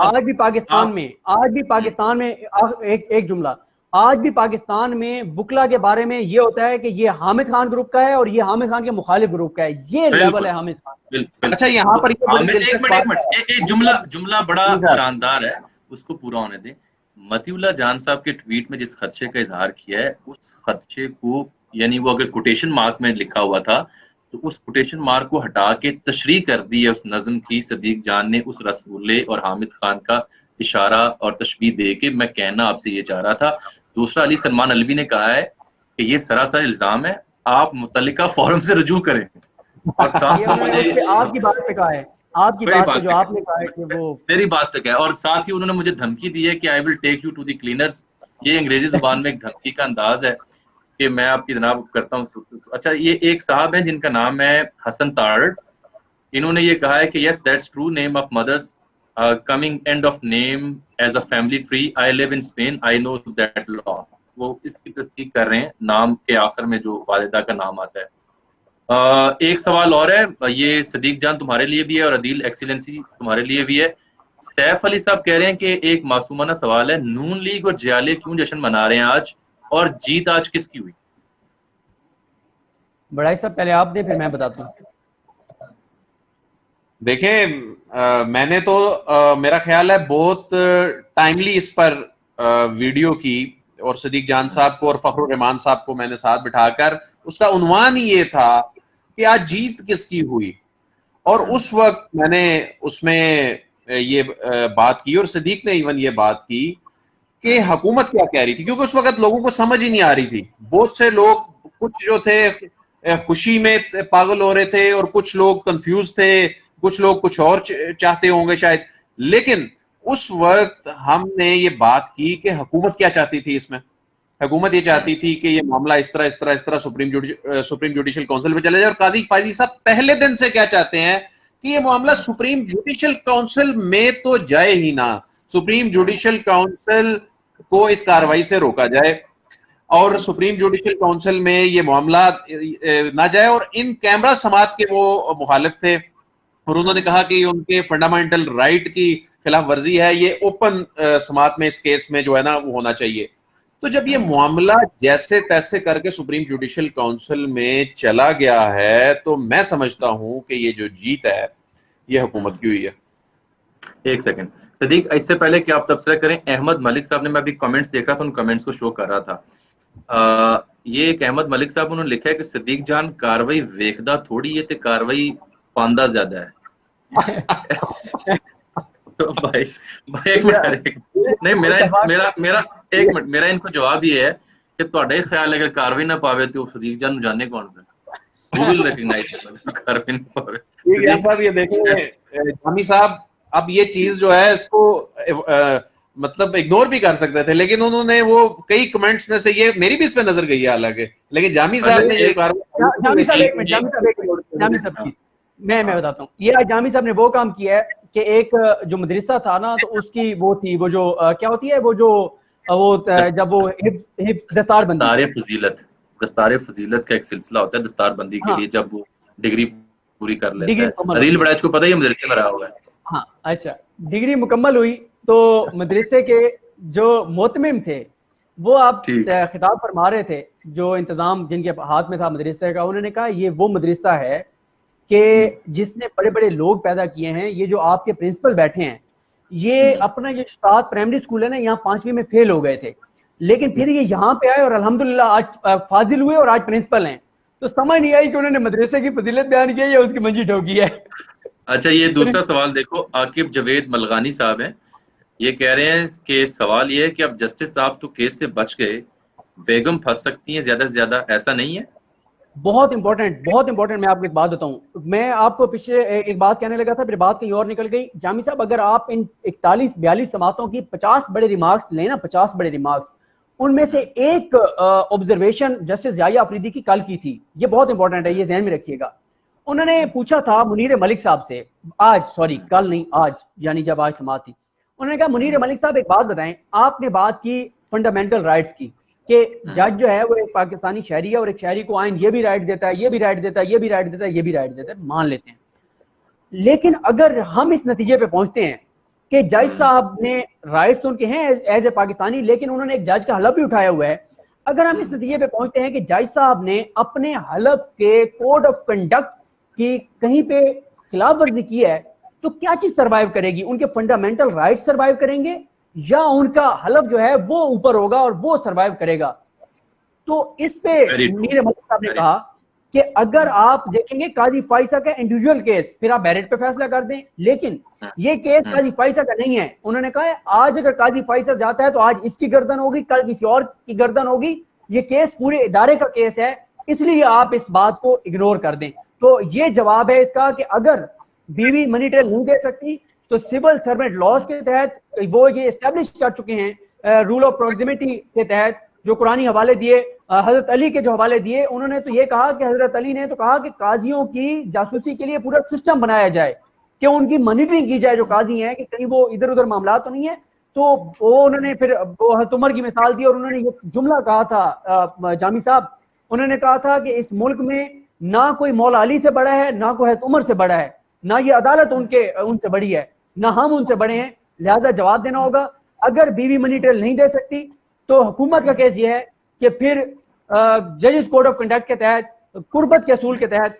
आज भी पाकिस्तान में एक जुमला, आज भी पाकिस्तान में वकला के बारे में ये होता है कि ये हामिद खान ग्रुप का है और ये हामिद खान के मुखालिफ ग्रुप का है। ये लेवल है हामिद खान। अच्छा यहाँ पर एक जुमला बड़ा शानदार है, उसको पूरा होने दें। मतीउल्लाह जान साहब के ट्वीट में जिस खदशे का इजहार किया है, उस खदशे को यानी वो अगर कोटेशन मार्क में लिखा हुआ था तो उस कोटेशन मार्क को हटा के तशरीह कर दी है उस नज़म की सदीक जान ने, उस रसगुल्ले और हामिद खान का इशारा और तशबीह दे के। मैं कहना आपसे ये चाह रहा था। दूसरा, अली सलमान अलवी ने कहा है कि ये सरासर इल्जाम है, आप मुतल्लिका फोरम से रजू करें। और साथ मुझे आपकी बात पे कहा है आपकी बात को जो आपने कहा है कि वो मेरी बात तक है, और साथ ही उन्होंने मुझे धमकी दी है कि I will take you to the cleaners. ये अंग्रेजी जुबान में एक धमकी का अंदाज है कि मैं आपकी जनाब करता हूँ। अच्छा, ये एक साहब है जिनका नाम है हसन तारड़। इन्होंने ये कहा है कि yes that's true, name of mothers coming end of name as a family tree, I live in Spain, I know that law. वो इसकी तस्दीक कर रहे हैं, नाम के आखिर में जो वालिदा का नाम आता है। एक सवाल और है, ये सदीक जान तुम्हारे लिए भी है और अदील एक्सीलेंसी तुम्हारे लिए भी है। सैफ अली साहब कह रहे हैं कि एक मासूमाना सवाल है, नून लीग और जियाले क्यों जश्न मना रहे हैं आज, और जीत आज किसकी हुई? बड़ाई साहब पहले आप दे, फिर मैं बताता हूँ। देखें, मैंने तो मेरा ख्याल है बहुत टाइमली इस पर वीडियो की, और सदीक जान साहब को और फखरुर रहमान साहब को मैंने साथ बिठाकर उसका उन्वान ही ये था कि आज जीत किसकी हुई। और उस वक्त मैंने उसमें ये बात की, और सदीक ने इवन ये बात की कि हुकूमत क्या कह रही थी, क्योंकि उस वक्त लोगों को समझ ही नहीं आ रही थी। बहुत से लोग, कुछ जो थे खुशी में पागल हो रहे थे और कुछ लोग कंफ्यूज थे, कुछ लोग कुछ और चाहते होंगे शायद। लेकिन उस वक्त हमने ये बात की कि हुकूमत क्या चाहती थी इसमें। हुकूमत ये चाहती थी कि ये मामला इस तरह सुप्रीम जुडिशल काउंसिल में चले जाए। और काजी फायजी साहब पहले दिन से क्या चाहते हैं कि ये मामला सुप्रीम जुडिशल काउंसिल में तो जाए ही ना, सुप्रीम जुडिशल काउंसिल को इस कार्रवाई से रोका जाए और सुप्रीम जुडिशल काउंसिल में ये मामला ना जाए। और इन कैमरा समात के वो मुखालिफ थे, और उन्होंने कहा कि उनके फंडामेंटल राइट की खिलाफ वर्जी है, ये ओपन समात में इस केस में जो है ना वो होना चाहिए। तो जब ये मामला जैसे तैसे करके सुप्रीम जुडिशल काउंसिल में चला गया है, तो मैं समझता हूं कि ये जो जीत है ये हुकूमत की हुई है। एक सेकंड सदीक, इससे पहले कि आप तबसरा करें, अहमद मलिक साहब ने, मैं अभी कमेंट्स देख रहा था, उन कमेंट्स को शो कर रहा था। ये एक अहमद मलिक साहब उन्होंने लिखा है कि सदीक जान कार्रवाई वेखदा थोड़ी है, ते कार्रवाई पांदा ज्यादा है। तो भाई एक मिनट, नहीं मेरा एक मिनट, मेरा इनको जवाब ये है कि ਤੁਹਾਡਾ ही ख्याल है, अगर कार्रवाई ना पावे तो सदीक जान जाने कौन है, who will recognize कार्रवाई ना पावे। ठीक है साहब, ये देखें जामी साहब, अब ये चीज जो है इसको मतलब इग्नोर भी कर सकते थे, लेकिन उन्होंने वो कई कमेंट्स में से, ये मेरी भी इस पे नजर गई है हालांकि, लेकिन जामी साहब ने ये जामी साहब मैं बताता हूँ। ये जामी साहब ने वो काम किया है कि एक जो मदरसा था ना, तो उसकी वो थी, वो जो क्या होती है, वो जो वो जब वो दस्तार फजीलत का एक सिलसिला होता है दस्तार बंदी के लिए, जब वो डिग्री पूरी कर लेता है। अदील बड़ाइच को पता है, ये मदरसे में रहा हुआ है। हाँ अच्छा, डिग्री मुकम्मल हुई तो मदरसे के जो मोतमिम थे वो आप खिताब फरमा रहे थे, जो इंतजाम जिनके हाथ में था मदरसे का, उन्होंने कहा ये वो मदरसा है कि जिसने बड़े बड़े लोग पैदा किए हैं। ये जो आपके प्रिंसिपल बैठे हैं, ये अपना ये 7 प्राइमरी स्कूल है ना, यहाँ 5वीं में फेल हो गए थे, लेकिन फिर ये यहाँ पे आए और अल्हम्दुलिल्लाह आज फाजिल हुए और आज प्रिंसिपल हैं। तो समझ नहीं आई कि उन्होंने मदरसे की फजीलत बयान की है या उसकी मंजी ठोकी है। अच्छा, ये दूसरा सवाल देखो, आकिब जवेद मलगानी साहब हैं, ये कह रहे हैं कि सवाल ये है कि अब जस्टिस साहब तो केस से बच गए, बेगम फंस सकती हैं ज्यादा से ज्यादा, ऐसा नहीं है? बहुत इंपॉर्टेंट मैं आपको एक बात बताऊं। मैं आपको पीछे एक बात कहने लगा था, फिर बात कहीं और निकल गई। जामी साहब, अगर आप इन 41-42 समातों की 50 बड़े रिमार्क्स लेना, 50 बड़े रिमार्क्स, उनमें से एक ऑब्जर्वेशन जस्टिस याहिया अफरीदी की कल की थी, ये बहुत इंपॉर्टेंट है, ये ध्यान में रखिएगा। उन्होंने पूछा था मुनीर मलिक साहब से, कल नहीं आज, यानी जब आज समात थी, उन्होंने कहा मुनीर मलिक साहब एक बात बताएं, आपने बात की फंडामेंटल राइट्स की कि जज जो है वो एक पाकिस्तानी शहरी है और एक शहरी को आइन ये भी राइट देता है, ये भी राइट देता है, ये भी राइट देता है, ये भी राइट देता है, मान लेते हैं। लेकिन अगर हम इस नतीजे पे पहुंचते हैं कि जज साहब ने राइट्स तो उनके हैं एज ए पाकिस्तानी, लेकिन उन्होंने एक जज का हलफ भी उठाया हुआ है, अगर हम इस नतीजे पे पहुंचते हैं कि जज साहब ने अपने हलफ के कोड ऑफ कंडक्ट की कहीं पे खिलाफ वर्जी की है, तो क्या चीज सर्वाइव करेगी? उनके फंडामेंटल राइट्स सर्वाइव करेंगे या उनका हलफ जो है वो ऊपर होगा और वो सर्वाइव करेगा? तो इस पे मुनीर मलिक साहब ने कहा कि अगर आप देखेंगे काजी फाइसा का इंडिविजुअल केस, फिर आप मेरिट पे फैसला कर दें, लेकिन ये केस काजी फाइसा का नहीं है। उन्होंने कहा है आज अगर काजी फाइसा जाता है तो आज इसकी गर्दन होगी, कल किसी और की गर्दन होगी, ये केस पूरे इदारे का केस है, इसलिए आप इस बात को इग्नोर कर दें। तो ये जवाब है इसका कि अगर बीवी मनी ट्रेल नहीं दे सकती, तो सिविल सर्वेंट लॉज के तहत वो ये एस्टेब्लिश कर चुके हैं, रूल ऑफ प्रोक्सिमिटी के तहत जो कुरानी हवाले दिए, हजरत अली के जो हवाले दिए, उन्होंने तो ये कहा कि हजरत अली ने तो कहा कि काजियों की जासूसी के लिए पूरा सिस्टम बनाया जाए, कि उनकी मॉनिटरिंग की जाए जो काजी हैं, कि कहीं वो इधर उधर मामला तो नहीं है। तो वो उन्होंने फिर वो हज़रत उमर की मिसाल दी और उन्होंने ये जुमला कहा था, जामी साहब, उन्होंने कहा था कि इस मुल्क में ना कोई मौला अली से बड़ा है, ना कोई हज़रत उमर से बड़ा है, ना ये अदालत उनसे बड़ी है, ना हम उनसे बड़े हैं, लिहाजा जवाब देना होगा। अगर बीवी मनी ट्रेल नहीं दे सकती तो हुकूमत का केस ये है कि फिर जजेस कोड ऑफ कंडक्ट के तहत, कुर्बत के असूल के तहत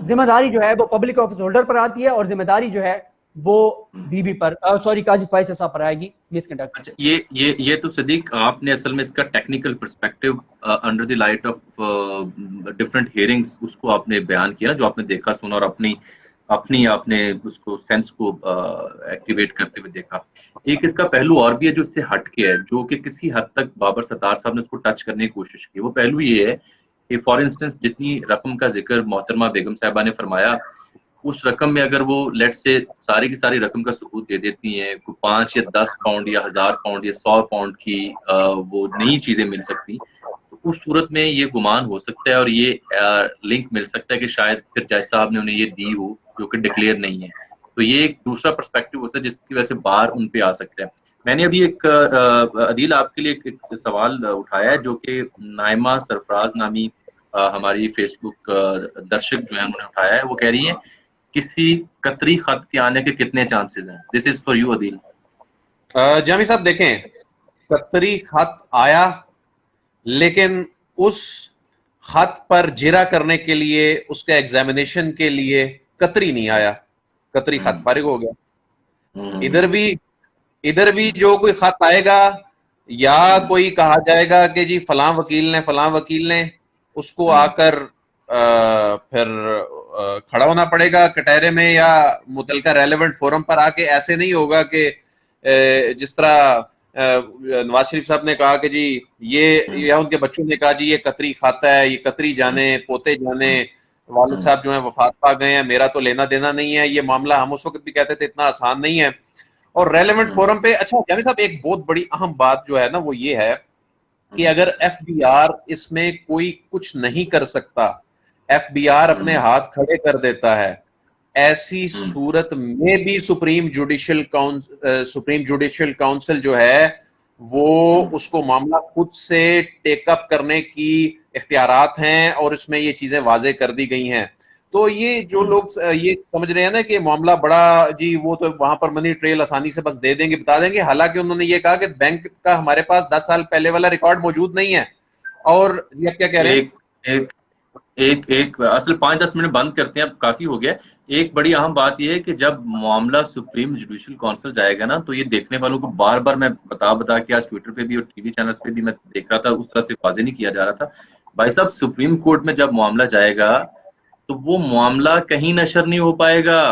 जिम्मेदारी जो है वो पब्लिक ऑफिस होल्डर पर आती है और जिम्मेदारी जो है वो बीबी पर, सॉरी, काजी फैसल साहब पर आएगी मिसकंडक्ट। अच्छा, ये तो सदीक आपने असल में इसका technical perspective under the light of different hearings उसको आपने बयान किया, जो आपने देखा सुना और अपनी आपने उसको सेंस को एक्टिवेट करते हुए देखा। एक इसका पहलू और भी है जो इससे हट के है, जो कि किसी हद तक बाबर सत्तार साहब ने उसको टच करने की कोशिश की। वो पहलू ये है कि फॉर इंस्टेंस जितनी रकम का जिक्र मोहतरमा बेगम साहिबा ने फरमाया, उस रकम में अगर वो लेट से सारी की सारी रकम का सबूत दे देती हैं, 5 या 10 पाउंड या 1000 पाउंड या 100 पाउंड की वो नई चीजें मिल सकती, तो उस सूरत में ये गुमान हो सकता है और ये लिंक मिल सकता है कि शायद फिर जज साहब ने उन्हें ये दी हो जो कि डिक्लेयर नहीं है। तो ये एक दूसरा पर्सपेक्टिव होता है जिसकी वजह से बार उन पे आ सकता है। मैंने अभी एक अदील आपके लिए एक सवाल उठाया है जो कि नाइमा सरफराज नामी हमारी फेसबुक दर्शक जो है उन्होंने उठाया है। वो कह रही है किसी कतरी खत के आने के कितने चांसेस हैं? This is for you Adeel. Jami साहब देखें, कतरी खत आया, लेकिन उस खत पर जिरा करने के लिए, उसके एग्जामिनेशन के लिए कतरी नहीं आया, कतरी खत फारिग हो गया। इधर भी जो कोई खत आएगा या कोई कहा जाएगा कि जी फलां वकील ने उसको आकर फिर खड़ा होना पड़ेगा कटहरे में या मुतलका रेलेवेंट फोरम पर आके। ऐसे नहीं होगा कि जिस तरह नवाज शरीफ साहब ने कहा कि जी ये, या उनके बच्चों ने कहा जी ये कतरी खाता है, ये कतरी जाने पोते जाने, वालिद साहब जो है वफात पा गए हैं, मेरा तो लेना देना नहीं है। ये मामला हम उस वक्त भी कहते थे इतना आसान नहीं है। और रेलेवेंट फोरम पे, अच्छा जामी साहब, एक बहुत बड़ी अहम बात जो है ना वो ये है कि अगर एफबीआर इसमें कोई कुछ नहीं कर सकता, एफबीआर अपने हाथ खड़े कर देता है, ऐसी सूरत में भी सुप्रीम जुडिशियल काउंसिल जो है वो उसको मामला खुद से टेकअप करने की इख्तियारात हैं और इसमें ये चीजें वाजे कर दी गई हैं। तो ये जो लोग ये समझ रहे हैं ना कि मामला बड़ा जी, वो तो वहां पर मनी ट्रेल आसानी से बस दे देंगे, बता देंगे, हालांकि उन्होंने ये कहा कि बैंक का हमारे पास 10 साल पहले वाला रिकॉर्ड मौजूद नहीं है। और ये क्या कह रहे हैं? एक असल 5-10 मिनट बंद करते हैं, अब काफी हो गया। एक बड़ी अहम बात यह है कि जब मामला सुप्रीम जुडिशियल काउंसिल जाएगा ना, तो ये देखने वालों को बार बार मैं बता के आज ट्विटर पे भी और टीवी चैनल्स पे भी मैं देख रहा था, उस तरह से वाजे नहीं किया जा रहा था। भाई साहब, सुप्रीम कोर्ट में जब मामला जाएगा तो वो मामला कहीं नशर नहीं हो पाएगा,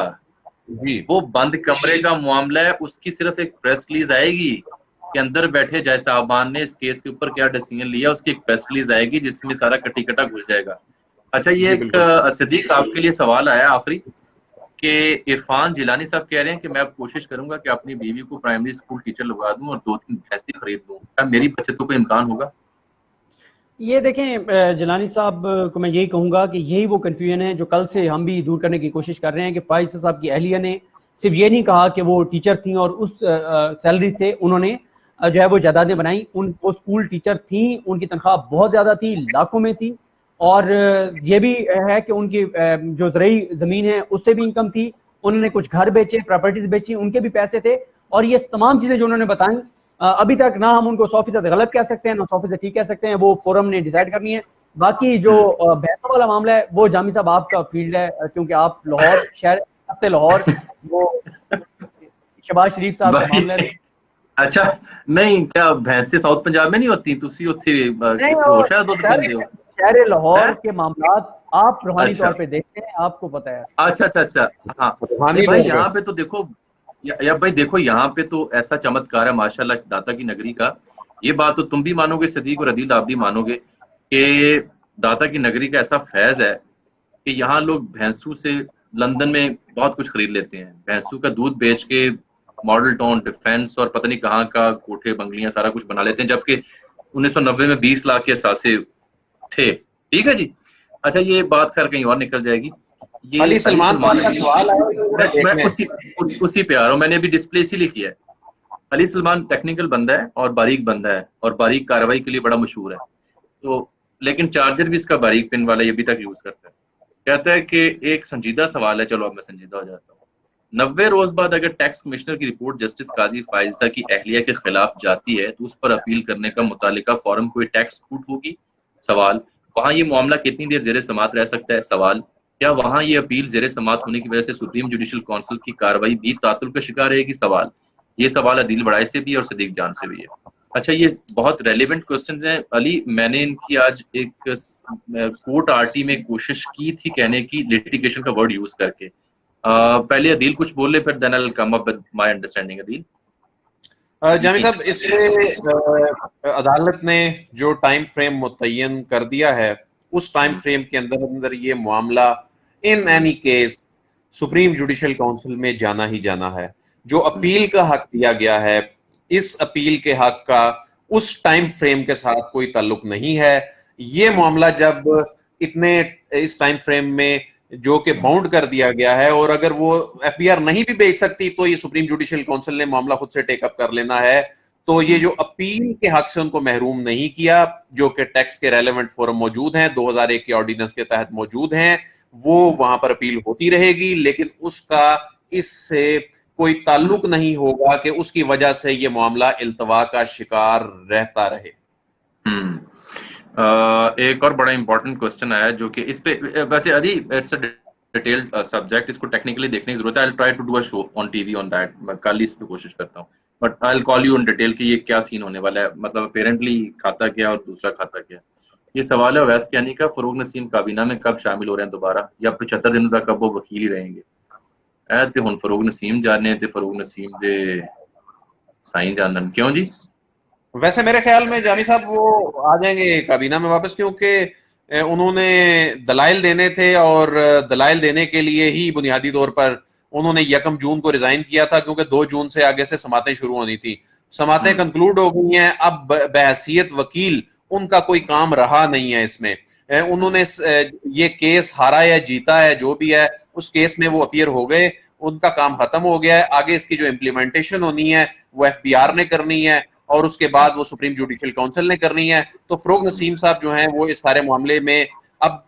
वो बंद कमरे का मामला है। उसकी सिर्फ एक प्रेस रिलीज आएगी कि अंदर बैठे जय साहबान ने इस केस के ऊपर क्या डिसीजन लिया, उसकी एक प्रेस रिलीज आएगी जिसमें सारा कटी कटा घुल जाएगा। अच्छा, ये एक सिद्दीक आपके लिए सवाल आया आखिरी कि इरफान जिलानी साहब कह रहे हैं कि मैं कोशिश करूंगा कि अपनी बीवी को प्राइमरी स्कूल टीचर लगवा दूं और 2-3 भैंसें खरीद लूं, क्या मेरी बचत को कोई इम्कान होगा? ये देखें, जिलानी साहब को मैं यही कहूँगा कि यही वो कन्फ्यूजन है जो कल से हम भी दूर करने की कोशिश कर रहे हैं कि फैसल साहब की अहलिया ने सिर्फ ये नहीं कहा कि वो टीचर थी और उस सैलरी से उन्होंने जो है वो जायदादें बनाई। वो स्कूल टीचर थी, उनकी तनख्वाह बहुत ज़्यादा थी, लाखों में थी। और ये भी है कि उनकी जो ज़रई ज़मीन है उससे भी इनकम थी, उन्होंने कुछ घर बेचे, प्रॉपर्टीज बेची, उनके भी पैसे थे। और ये तमाम चीज़ें जो उन्होंने बताई, अभी तक ना हम उनको 100% गलत कह सकते हैं ना 100% ठीक कह सकते हैं, वो फोरम ने डिसाइड करनी है। बाकी जो भैंसों वाला मामला है वो जामी साहब आपका फील्ड है, क्योंकि आप लाहौर शहर से लाहौर, वो शहबाज शरीफ साहब का मामला है। अच्छा, नहीं, क्या भैंसे साउथ पंजाब में नहीं होती? तुसी उत्थे शहर लाहौर के मामलात आप रूहानी तौर पे देखते हैं, आपको पता है। अच्छा, हाँ भाई, यहाँ पे तो देखो या भाई देखो, यहाँ पे तो ऐसा चमत्कार है माशाल्लाह इस दाता की नगरी का। ये बात तो तुम भी मानोगे सदीक और अदील, आप भी मानोगे कि दाता की नगरी का ऐसा फैज है कि यहाँ लोग भैंसों से लंदन में बहुत कुछ खरीद लेते हैं, भैंसों का दूध बेच के मॉडल टाउन, डिफेंस और पता नहीं कहाँ का कोठे बंगलियां सारा कुछ बना लेते हैं, जबकि 1990 में 20 लाख के असासे थे। ठीक है जी। अच्छा, ये बात खैर कहीं और निकल जाएगी। ये अली सलमान साहब का सवाल है, मैं उसी पे आ रहा हूँ, मैंने अभी डिस्प्ले इसीलिए किया है। अली सलमान टेक्निकल बंदा है और बारीक बंदा है और बारीक कार्रवाई के लिए बड़ा मशहूर है। तो लेकिन चार्जर भी इसका बारीक पिन वाला ये अभी तक यूज करता है। कहता है कि एक संजीदा सवाल है, चलो अब मैं संजीदा हो जाता हूँ। 90 रोज बाद अगर टैक्स कमिश्नर की रिपोर्ट जस्टिस काजी फायजा की अहलिया के खिलाफ जाती है तो उस पर अपील करने का मुतालिका फॉरम कोई टैक्स छूट होगी? सवाल। वहां ये मामला कितनी देर जेर समात रह सकता है? सवाल। क्या वहां ये अपील जेर समात होने की वजह से सुप्रीम जुडिशल काउंसिल की कार्रवाई भी तातुल का शिकार रहेगी? सवाल। ये सवाल अदील बड़ाई से भी है और सदीक जान से भी है। अच्छा, ये बहुत रेलिवेंट क्वेश्चंस हैं अली। मैंने इनकी आज एक कोर्ट आरटी में कोशिश की थी कहने की, लिटिगेशन का वर्ड यूज करके। पहले अदील कुछ बोले, फिर then I will come up with my understanding. Adeel Jami साहब, इसमें अदालत ने जो टाइम फ्रेम मुतय्यन कर दिया है, उस टाइम फ्रेम के अंदर ये मामला in any case supreme judicial council में जाना ही जाना है। जो अपील का हक दिया गया है, इस अपील के हक का उस टाइम फ्रेम के साथ कोई ताल्लुक नहीं है। ये मामला जब इतने इस टाइम फ्रेम में जो कि बाउंड कर दिया गया है, और अगर वो एफबीआर नहीं भी भेज सकती तो ये सुप्रीम जुडिशल काउंसिल ने मामला खुद से टेकअप कर लेना है। तो ये जो अपील के हक से उनको महरूम नहीं किया, जो कि टैक्स के रेलेवेंट फोरम मौजूद हैं, 2001 के ऑर्डिनेंस के तहत मौजूद हैं, वो वहां पर अपील होती रहेगी, लेकिन उसका इससे कोई ताल्लुक नहीं होगा कि उसकी वजह से ये मामला इल्तवा का शिकार रहता रहे। एक और बड़ा इंपॉर्टेंट क्वेश्चन आया जो कि इस पे वैसे अभी इट्स अ डिटेल्ड सब्जेक्ट, इसको टेक्निकली देखने की जरूरत है। I will try to do a show on TV on that. मैं कल इस पे कोशिश करता हूँ, but I will call you on detail कि ये क्या सीन होने वाला है। मतलब अपेरेंटली खाता क्या और दूसरा खाता क्या। ये सवाल है अवैस कियानी का, फरूक नसीम काबीना में कब शामिल हो रहे हैं दोबारा, या 75 दिनों तक कब वो वकील ही रहेंगे? ते हुन फरूक नसीम जाने ते फरूक नसीम दे साईं जानन। क्यों जी? वैसे मेरे ख्याल में जामी साहब वो आ जाएंगे काबीना में वापस, क्योंकि उन्होंने दलाइल देने थे, और दलाइल देने के लिए ही बुनियादी तौर पर उन्होंने 1 जून को रिजाइन किया था, क्योंकि 2 जून से आगे से समातें शुरू होनी थी। समातें कंक्लूड हो गई हैं। अब बहैसियत वकील उनका कोई काम रहा नहीं है इसमें। उन्होंने ये केस हारा या जीता है, जो भी है, उस केस में वो अपीयर हो गए, उनका काम खत्म हो गया है। आगे इसकी जो इम्प्लीमेंटेशन होनी है वो एफबीआर ने करनी है, और उसके बाद वो सुप्रीम जुडिशल काउंसिल ने करनी है। तो फरूक नसीम साहब जो हैं वो इस सारे मामले में, अब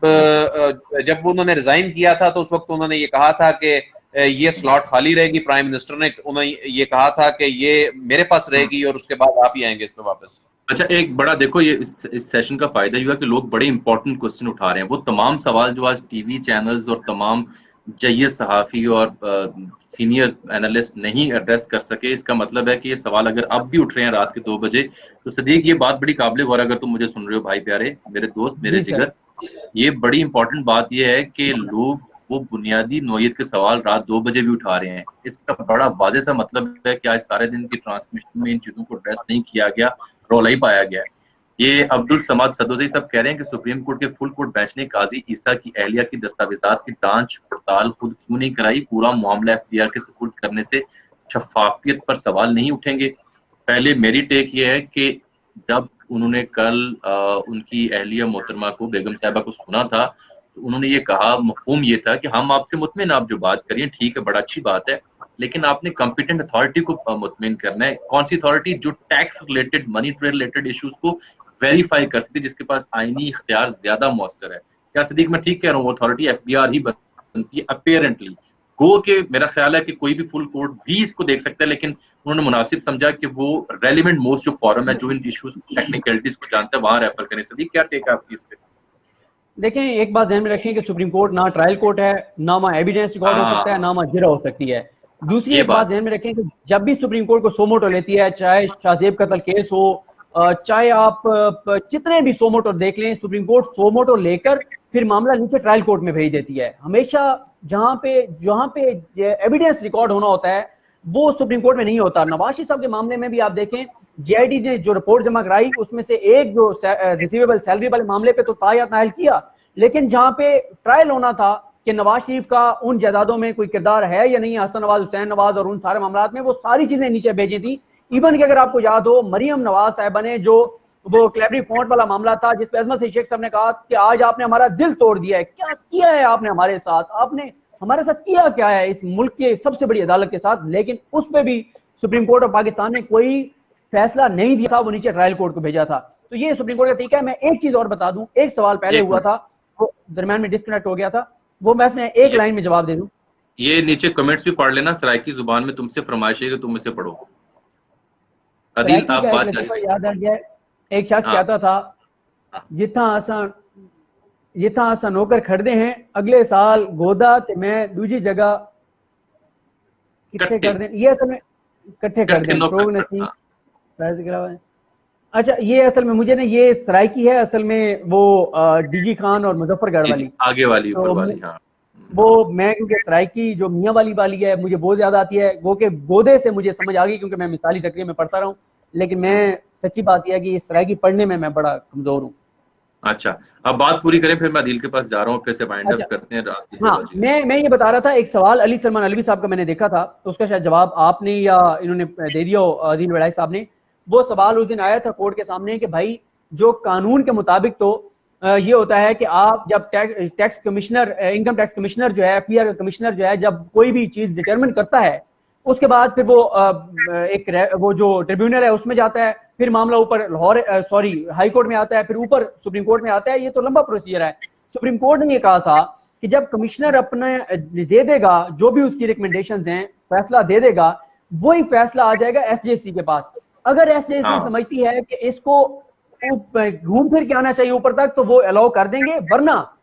जब उन्होंने रिजाइन किया था तो उस वक्त उन्होंने ये कहा था कि ये स्लॉट खाली रहेगी। प्राइम मिनिस्टर ने उन्हें ये कहा था कि ये मेरे पास रहेगी और उसके बाद आप ही आएंगे इस पे वापस। अच्छा, एक बड़ा देखो, ये इस सेशन का फायदा हुआ कि लोग बड़े इंपॉर्टेंट क्वेश्चन उठा रहे हैं। वो तमाम सवाल जो आज टीवी चैनल्स और तमाम जय्यद सहाफ़ी और सीनियर एनालिस्ट नहीं एड्रेस कर सके, इसका मतलब है कि ये सवाल अगर अब भी उठ रहे हैं रात के 2 बजे, तो सदीक ये बात बड़ी काबिल गौर, अगर तुम मुझे सुन रहे हो भाई प्यारे, मेरे दोस्त, मेरे जिगर, ये बड़ी इंपॉर्टेंट बात ये है कि लोग वो बुनियादी नौयत के सवाल रात 2 बजे भी उठा रहे हैं। इसका बड़ा वाज़ेह सा मतलब है कि आज सारे दिन की ट्रांसमिशन में इन चीज़ों को एड्रेस नहीं किया गया, रौला ही पाया गया है। ये अब्दुल समाद सदोजी साहब कह रहे हैं कि सुप्रीम कोर्ट के फुल कोर्ट बेंच ने काजी ईसा की अहलिया की दस्तावेजात की जांच पड़ताल खुद क्यों नहीं कराई? पूरा मामला एफबीआर के सुपुर्द करने से शफाफियत पर सवाल नहीं उठेंगे? पहले मेरी टेक ये है कि जब उन्होंने कल उनकी अहलिया मोहतरमा को, बेगम साहिबा को सुना था, तो उन्होंने ये कहा, मफहूम ये था कि हम आपसे मुतमिन, आप जो बात करिए ठीक है, बड़ा अच्छी बात है, लेकिन आपने कॉम्पिटेंट अथॉरिटी को मुतमिन करना है। कौन सी अथॉरिटी? जो tax related, money trade related issues को वेरीफाई कर सकती है, जिसके पास आईनी इख्तियार ज्यादा मौसर है। क्या सदीक मैं ठीक कह रहा हूँ? वो अथॉरिटी एफबीआर ही बनती है अपेरेंटली। गो के मेरा ख्याल है कि कोई भी फुल कोर्ट भी इसको देख सकता है, लेकिन उन्होंने मुनासिब समझा कि वो रेलिवेंट मोस्ट जो फॉरम है, जो इन इश्यूज टेक्निकलिटीज को जानता है, वहां रेफर करें। सदीक क्या टेक है आपकी इस पे? देखें, एक बात ध्यान में रखें कि सुप्रीम कोर्ट ना ट्रायल कोर्ट है, ना वहाँ एविडेंस रिकॉर्ड हो सकता है, ना वहाँ जिरा हो सकती है। दूसरी एक बात ध्यान में रखें कि जब भी सुप्रीम कोर्ट को सोमोटो लेती है, चाहे शाहजेब कत्ल केस हो, चाहे आप जितने भी सोमोटो देख लें, सुप्रीम कोर्ट सोमोटो लेकर फिर मामला नीचे ट्रायल कोर्ट में भेज देती है। हमेशा जहां पे एविडेंस रिकॉर्ड होना होता है वो सुप्रीम कोर्ट में नहीं होता। नवाज शरीफ साहब के मामले में भी आप देखें, जेआईडी ने जो रिपोर्ट जमा कराई उसमें से एक जो रिसीवेबल सैलरी वाले मामले पे तो तायात नायल किया, लेकिन जहां पे ट्रायल होना था कि नवाज शरीफ का उन जायदादों में कोई किरदार है या नहीं, हसन नवाज, हुसैन नवाज और उन सारे मामलात में, वो सारी चीजें नीचे भेजी थी। इवन कि अगर आपको याद हो, मरियम नवाज साहिबा ने जो वो क्लेवरी फॉन्ट वाला मामला था जिसपे अजमत सईद शेख साहब ने कहा कि आज आपने हमारा दिल तोड़ दिया है, क्या किया है आपने हमारे साथ, आपने हमारे साथ किया क्या है इस मुल्क के सबसे बड़ी अदालत के साथ। लेकिन उस पर भी सुप्रीम कोर्ट ऑफ पाकिस्तान ने कोई फैसला नहीं दिया था, वो नीचे ट्रायल कोर्ट को भेजा था। तो ये सुप्रीम कोर्ट का तरीका है। मैं एक चीज और बता दूं, एक सवाल पहले हुआ था, वो दरमियान में डिस्कनेक्ट हो गया था, वो मैं एक लाइन में जवाब दे दूं। ये नीचे कमेंट्स भी पढ़ लेना, सराइकी जुबान में तुमसे फरमाइश है कि तुम इसे पढ़ो। अदील आप बात जारी। याद आ गया, एक शख्स कहता था जिथा असा नौकर खड़े हैं अगले साल गोदा ते मैं दूसरी जगह कितने कर दें, ये असल में इकट्ठे कर दें लोग नहीं। अच्छा, ये असल में मुझे ना ये सराइकी है असल में, वो डीजी खान और मुजफ्फरगढ़ वाली आगे वाली तो ऊपर वाली, हाँ वो मैं क्योंकि सराइकी जो मियाँ वाली है मुझे बहुत ज्यादा आती है, वो के गोदे से मुझे समझ आ गई क्योंकि मैं मिसाली जक्रिया में पढ़ता रहा हूँ। लेकिन मैं सच्ची बात यह है कि इस सराइकी पढ़ने में मैं बड़ा कमजोर हूँ। अच्छा, अब बात पूरी करें, फिर मैं अदील के पास जा रहा हूँ, फिर से वाइंड अप करते हैं। हाँ, मैं ये बता रहा था, एक सवाल अली सलमान अलवी साहब का मैंने देखा था, तो उसका शायद जवाब आपने या इन्होंने दे दिया हो, अदील वड़ाई साहब ने। वो सवाल उस दिन आया था कोर्ट के सामने कि भाई जो कानून के मुताबिक तो ये होता है कि आप जब tax commissioner, income tax commissioner जो है, पीआर कमिश्नर जो है, जब कोई भी चीज डिटरमिन करता है उसके बाद फिर वो वो जो ट्रिब्यूनल है उसमें जाता है, फिर मामला ऊपर लाहौर हाई कोर्ट में आता है, फिर ऊपर सुप्रीम कोर्ट में आता है। ये तो लंबा प्रोसीजर है। सुप्रीम कोर्ट ने ये कहा था कि जब कमिश्नर अपने दे देगा जो भी उसकी रिकमेंडेशंस हैं, फैसला दे देगा, वही फैसला आ जाएगा एसजेसी के पास। अगर एसजेसी समझती है कि इसको घूम फिर के आना चाहिए ऊपर तक तो वो अलाउ कर देंगे, वरना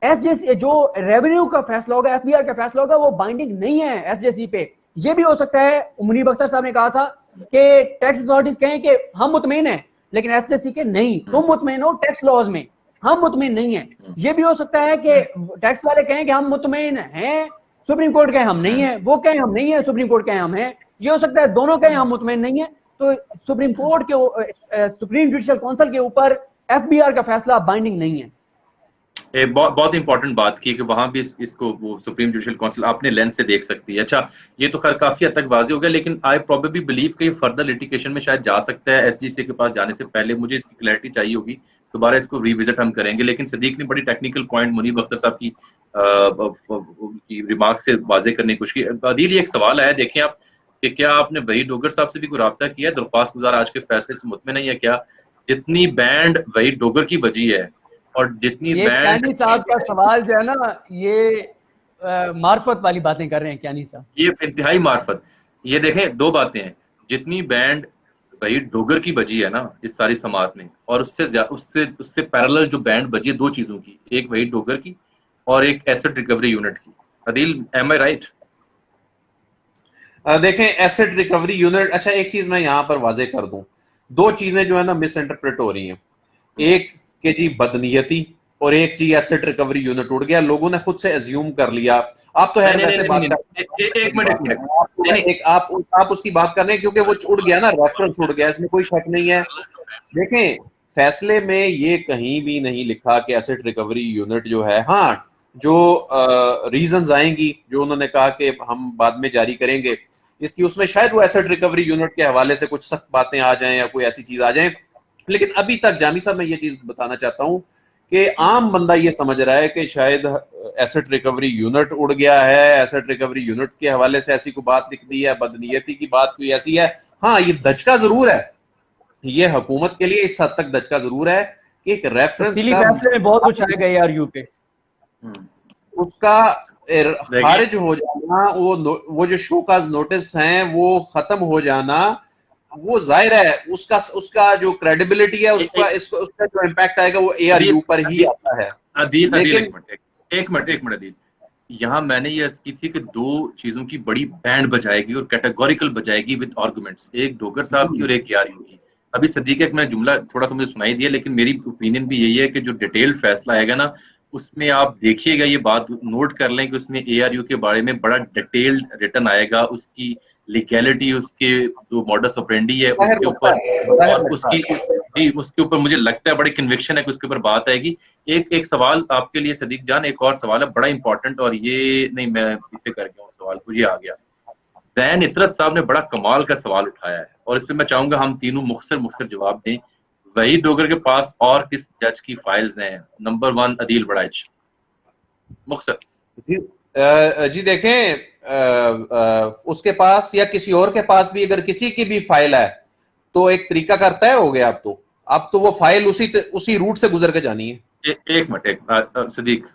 एसजेसी जो रेवेन्यू का फैसला होगा, एफबीआर का फैसला होगा, वो बाइंडिंग नहीं है एसजेसी पे। ये भी हो सकता है, मुनीब अख्तर साहब ने कहा था कि टैक्स अथॉरिटीज कहें कि हम मुतमईन हैं, लेकिन एसजेसी के नहीं, तुम मुतमईन हो टैक्स लॉज में, हम मुतमईन नहीं है। ये भी हो सकता है कि टैक्स वाले कहें कि हम मुतमईन हैं, सुप्रीम कोर्ट कहे हम नहीं है, वो कहें हम नहीं है, सुप्रीम कोर्ट कहे हम हैं। ये हो सकता है दोनों कहें हम मुतमईन नहीं है। तो सुप्रीम कोर्ट के सुप्रीम जुडिशियल काउंसिल के ऊपर एफबीआर का फैसला बाइंडिंग नहीं है। बहुत इंपॉर्टेंट बात की कि वहां भी इसको वो सुप्रीम जुडिशियल काउंसिल अपने लेंस से देख सकती है। अच्छा, ये तो खैर काफी हद तक वाज़ेह हो गया, लेकिन आई प्रोबेबली बिलीव कि फर्दर लिटिगेशन में शायद जा सकता है। एसजीसी के पास जाने से पहले मुझे इसकी क्लैरिटी चाहिए होगी, दोबारा इसको रिविजिट हम करेंगे। लेकिन सदीक ने बड़ी टेक्निकल पॉइंट मुनीब अख्तर साहब की रिमार्क से वाजे करने की कोशिश की। अदील, एक सवाल आया, देखें आप कि क्या आपने वही डोगर साहब से भी कोई रब्ता किया है? दरख्वास्त गुजार आज के फैसले से मुतमिन नहीं है क्या? जितनी बैंड वही डोगर की बजी है और जितनी बैंड साहब का सवाल जो है ना, ये मार्फत वाली बातें कर रहे हैं क्यानी साहब, ये इंतहाई मार्फत। ये देखें, दो बातें हैं, जितनी बैंड भाई डोगर की बजी है ना इस सारी समात में, और उससे पैरेलल जो बैंड बजी है दो चीजों की, एक वही डोगर की और एक एसेट रिकवरी यूनिट की। अदील, एम आई राइट? देखें, एसेट रिकवरी यूनिट, अच्छा एक चीज मैं यहां पर वाजे कर दूं, दो चीजें जो है ना मिस इंटरप्रेट हो रही हैं। एक के जी बदनीयती और एक जी एसेट रिकवरी यूनिट उड़ गया, लोगों ने खुद से एज्यूम कर लिया। आप तो है वैसे बात कर, एक मिनट, आप उसकी बात कर रहे हैं क्योंकि वो उड़ गया ना, रेफरेंस उड़ गया, इसमें कोई शक नहीं है। देखें, फैसले में ये कहीं भी नहीं लिखा कि एसेट रिकवरी यूनिट जो है, हाँ जो रीजंस आएंगी जो उन्होंने कहा कि हम बाद में जारी करेंगे इसकी, उसमें शायद वो एसेट रिकवरी यूनिट के हवाले से कुछ सख्त बातें आ जाएं या कोई ऐसी चीज आ जाए। लेकिन अभी तक जामी साहब मैं ये चीज बताना चाहता हूं कि आम बंदा ये समझ रहा है कि शायद एसेट रिकवरी यूनिट उड़ गया है, एसेट रिकवरी यूनिट के हवाले से ऐसी कोई बात लिख दी है, बदनीयती की बात कोई ऐसी है। हाँ, ये दचका जरूर है, ये हुकूमत के लिए इस हद तक दचका जरूर है कि एक रेफरेंस फैसले में बहुत कुछ आएगा एआरयू पे, उसका खारिज हो जाना, वो जो शोकाज नोटिस हैं वो खत्म हो जाना, वो जाहिर है उसका जो क्रेडिबिलिटी है, उसका जो इम्पैक्ट आएगा वो एआरयू पर ही आता है। अदील, एक मिनट अदील, यहाँ मैंने ये की थी कि दो चीजों की बड़ी बैंड बजाएगी और कैटेगोरिकल बजाएगी विद आर्गुमेंट्स, एक डोगर साहब की और एक एआरयू की। अभी सदीक एक मैंने जुमला थोड़ा सा मुझे सुनाई दिया, लेकिन मेरी ओपिनियन भी यही है कि जो डिटेल्ड फैसला आएगा ना, उसमें आप देखिएगा, ये बात नोट कर लें कि उसमें एआरयू के बारे में बड़ा डिटेल्ड रिटर्न आएगा, उसकी लीगैलिटी, उसके जो मॉडस ऑपरेंडी है उसके ऊपर, और उसके ऊपर मुझे लगता है बड़ी कन्विक्शन है कि उसके ऊपर बात आएगी। एक सवाल आपके लिए सदीक जान, एक और सवाल है बड़ा इंपॉर्टेंट, और ये नहीं, मैं पीछे कर गया हूँ सवाल को, ये आ गया। ज़ैन इतरत साहब ने बड़ा कमाल का सवाल उठाया है, और इसमें मैं चाहूंगा हम तीनों मुख्तसर जवाब दें। वहीद डोगर के पास और किस जज की फाइल्स हैं? नंबर 1 अदील बड़ाइच, मुख्तसर। जी देखें, उसके पास या किसी और के पास भी अगर किसी की भी फाइल है तो एक तरीका करता है हो गया। अब तो वो फाइल उसी रूट से गुजर के जानी है। एक मिनट सदीक,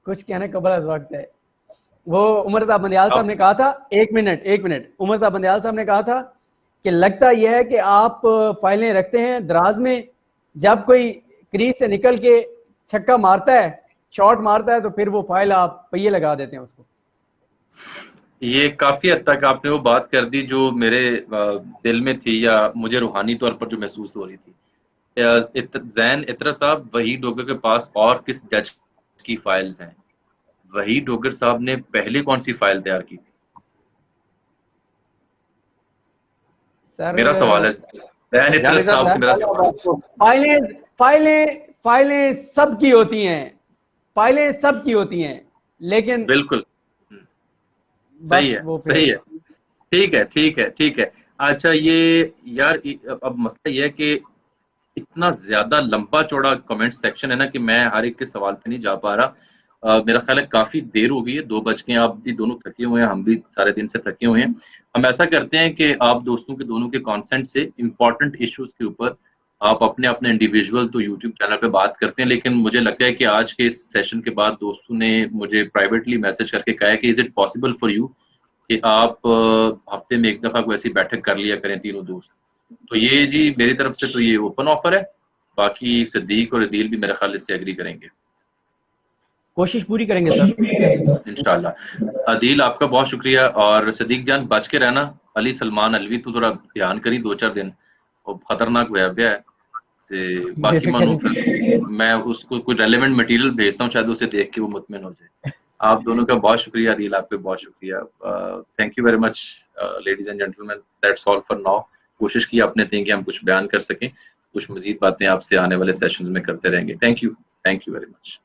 कुछ कहने का बड़ा वक्त है। वो उमर साहब बंदियाल साहब ने कहा था, एक मिनट, उमर साहब बंदियाल साहब ने कहा था कि लगता यह है कि आप फाइलें रखते हैं दराज में, जब कोई क्रीज से निकल के छक्का मारता है, शॉट मारता है, तो फिर वो फाइल आप पहिए लगा देते हैं उसको। ये काफी हद तक आपने वो बात कर दी जो मेरे दिल में थी, या मुझे रूहानी तौर पर जो महसूस हो रही थी। ज़ैन इतरत साहब, वहीद डोगर के पास और किस जज की फाइल्स हैं? वहीद डोगर साहब ने पहले कौन सी फाइल तैयार की थी? सर मेरा सवाल है ज़ैन इतरत साहब से, मेरा सवाल है। फाइलें सबकी होती हैं, फाइलें सबकी होती हैं, लेकिन बिल्कुल सही है, सही है, ठीक है। अच्छा, ये यार अब मसला ये है कि इतना ज्यादा लंबा चौड़ा कमेंट सेक्शन है ना कि मैं हर एक के सवाल पे नहीं जा पा रहा। मेरा ख्याल है काफी देर हो गई है, 2 बज के, आप भी दोनों थके हुए हैं, हम भी सारे दिन से थके हुए हैं। हम ऐसा करते हैं कि आप दोस्तों के दोनों के कॉन्सेंट से इंपॉर्टेंट इश्यूज के ऊपर आप अपने अपने इंडिविजुअल तो यूट्यूब चैनल पे बात करते हैं, लेकिन मुझे लगता है कि आज के इस सेशन के बाद दोस्तों ने मुझे प्राइवेटली मैसेज करके कहा है कि is it possible for you कि आप हफ्ते में एक दफा कोई ऐसी बैठक कर लिया करें तीनों दोस्त। तो ये जी मेरी तरफ से तो ये ओपन ऑफर है, बाकी सिद्दीक और अदील भी मेरे ख्याल इससे एग्री करेंगे। कोशिश पूरी करेंगे सर, इंशाल्लाह। अदील आपका बहुत शुक्रिया, और सिद्दीक जान बच के रहना। अली सलमान अलवी तो थोड़ा ध्यान करी 2-4 दिन, वो खतरनाक हुआ है बाकी मानो मैं उसको कोई रेलेवेंट मटेरियल भेजता हूँ, शायद उसे देख के वो मुतमिन हो जाए। आप दोनों का बहुत शुक्रिया, अदील आपका बहुत शुक्रिया। Thank you very much ladies and gentleman, that's all for now. कोशिश की अपने थी कि हम कुछ बयान कर सकें, कुछ मजीद बातें आपसे आने वाले सेशंस में करते रहेंगे। Thank you very much.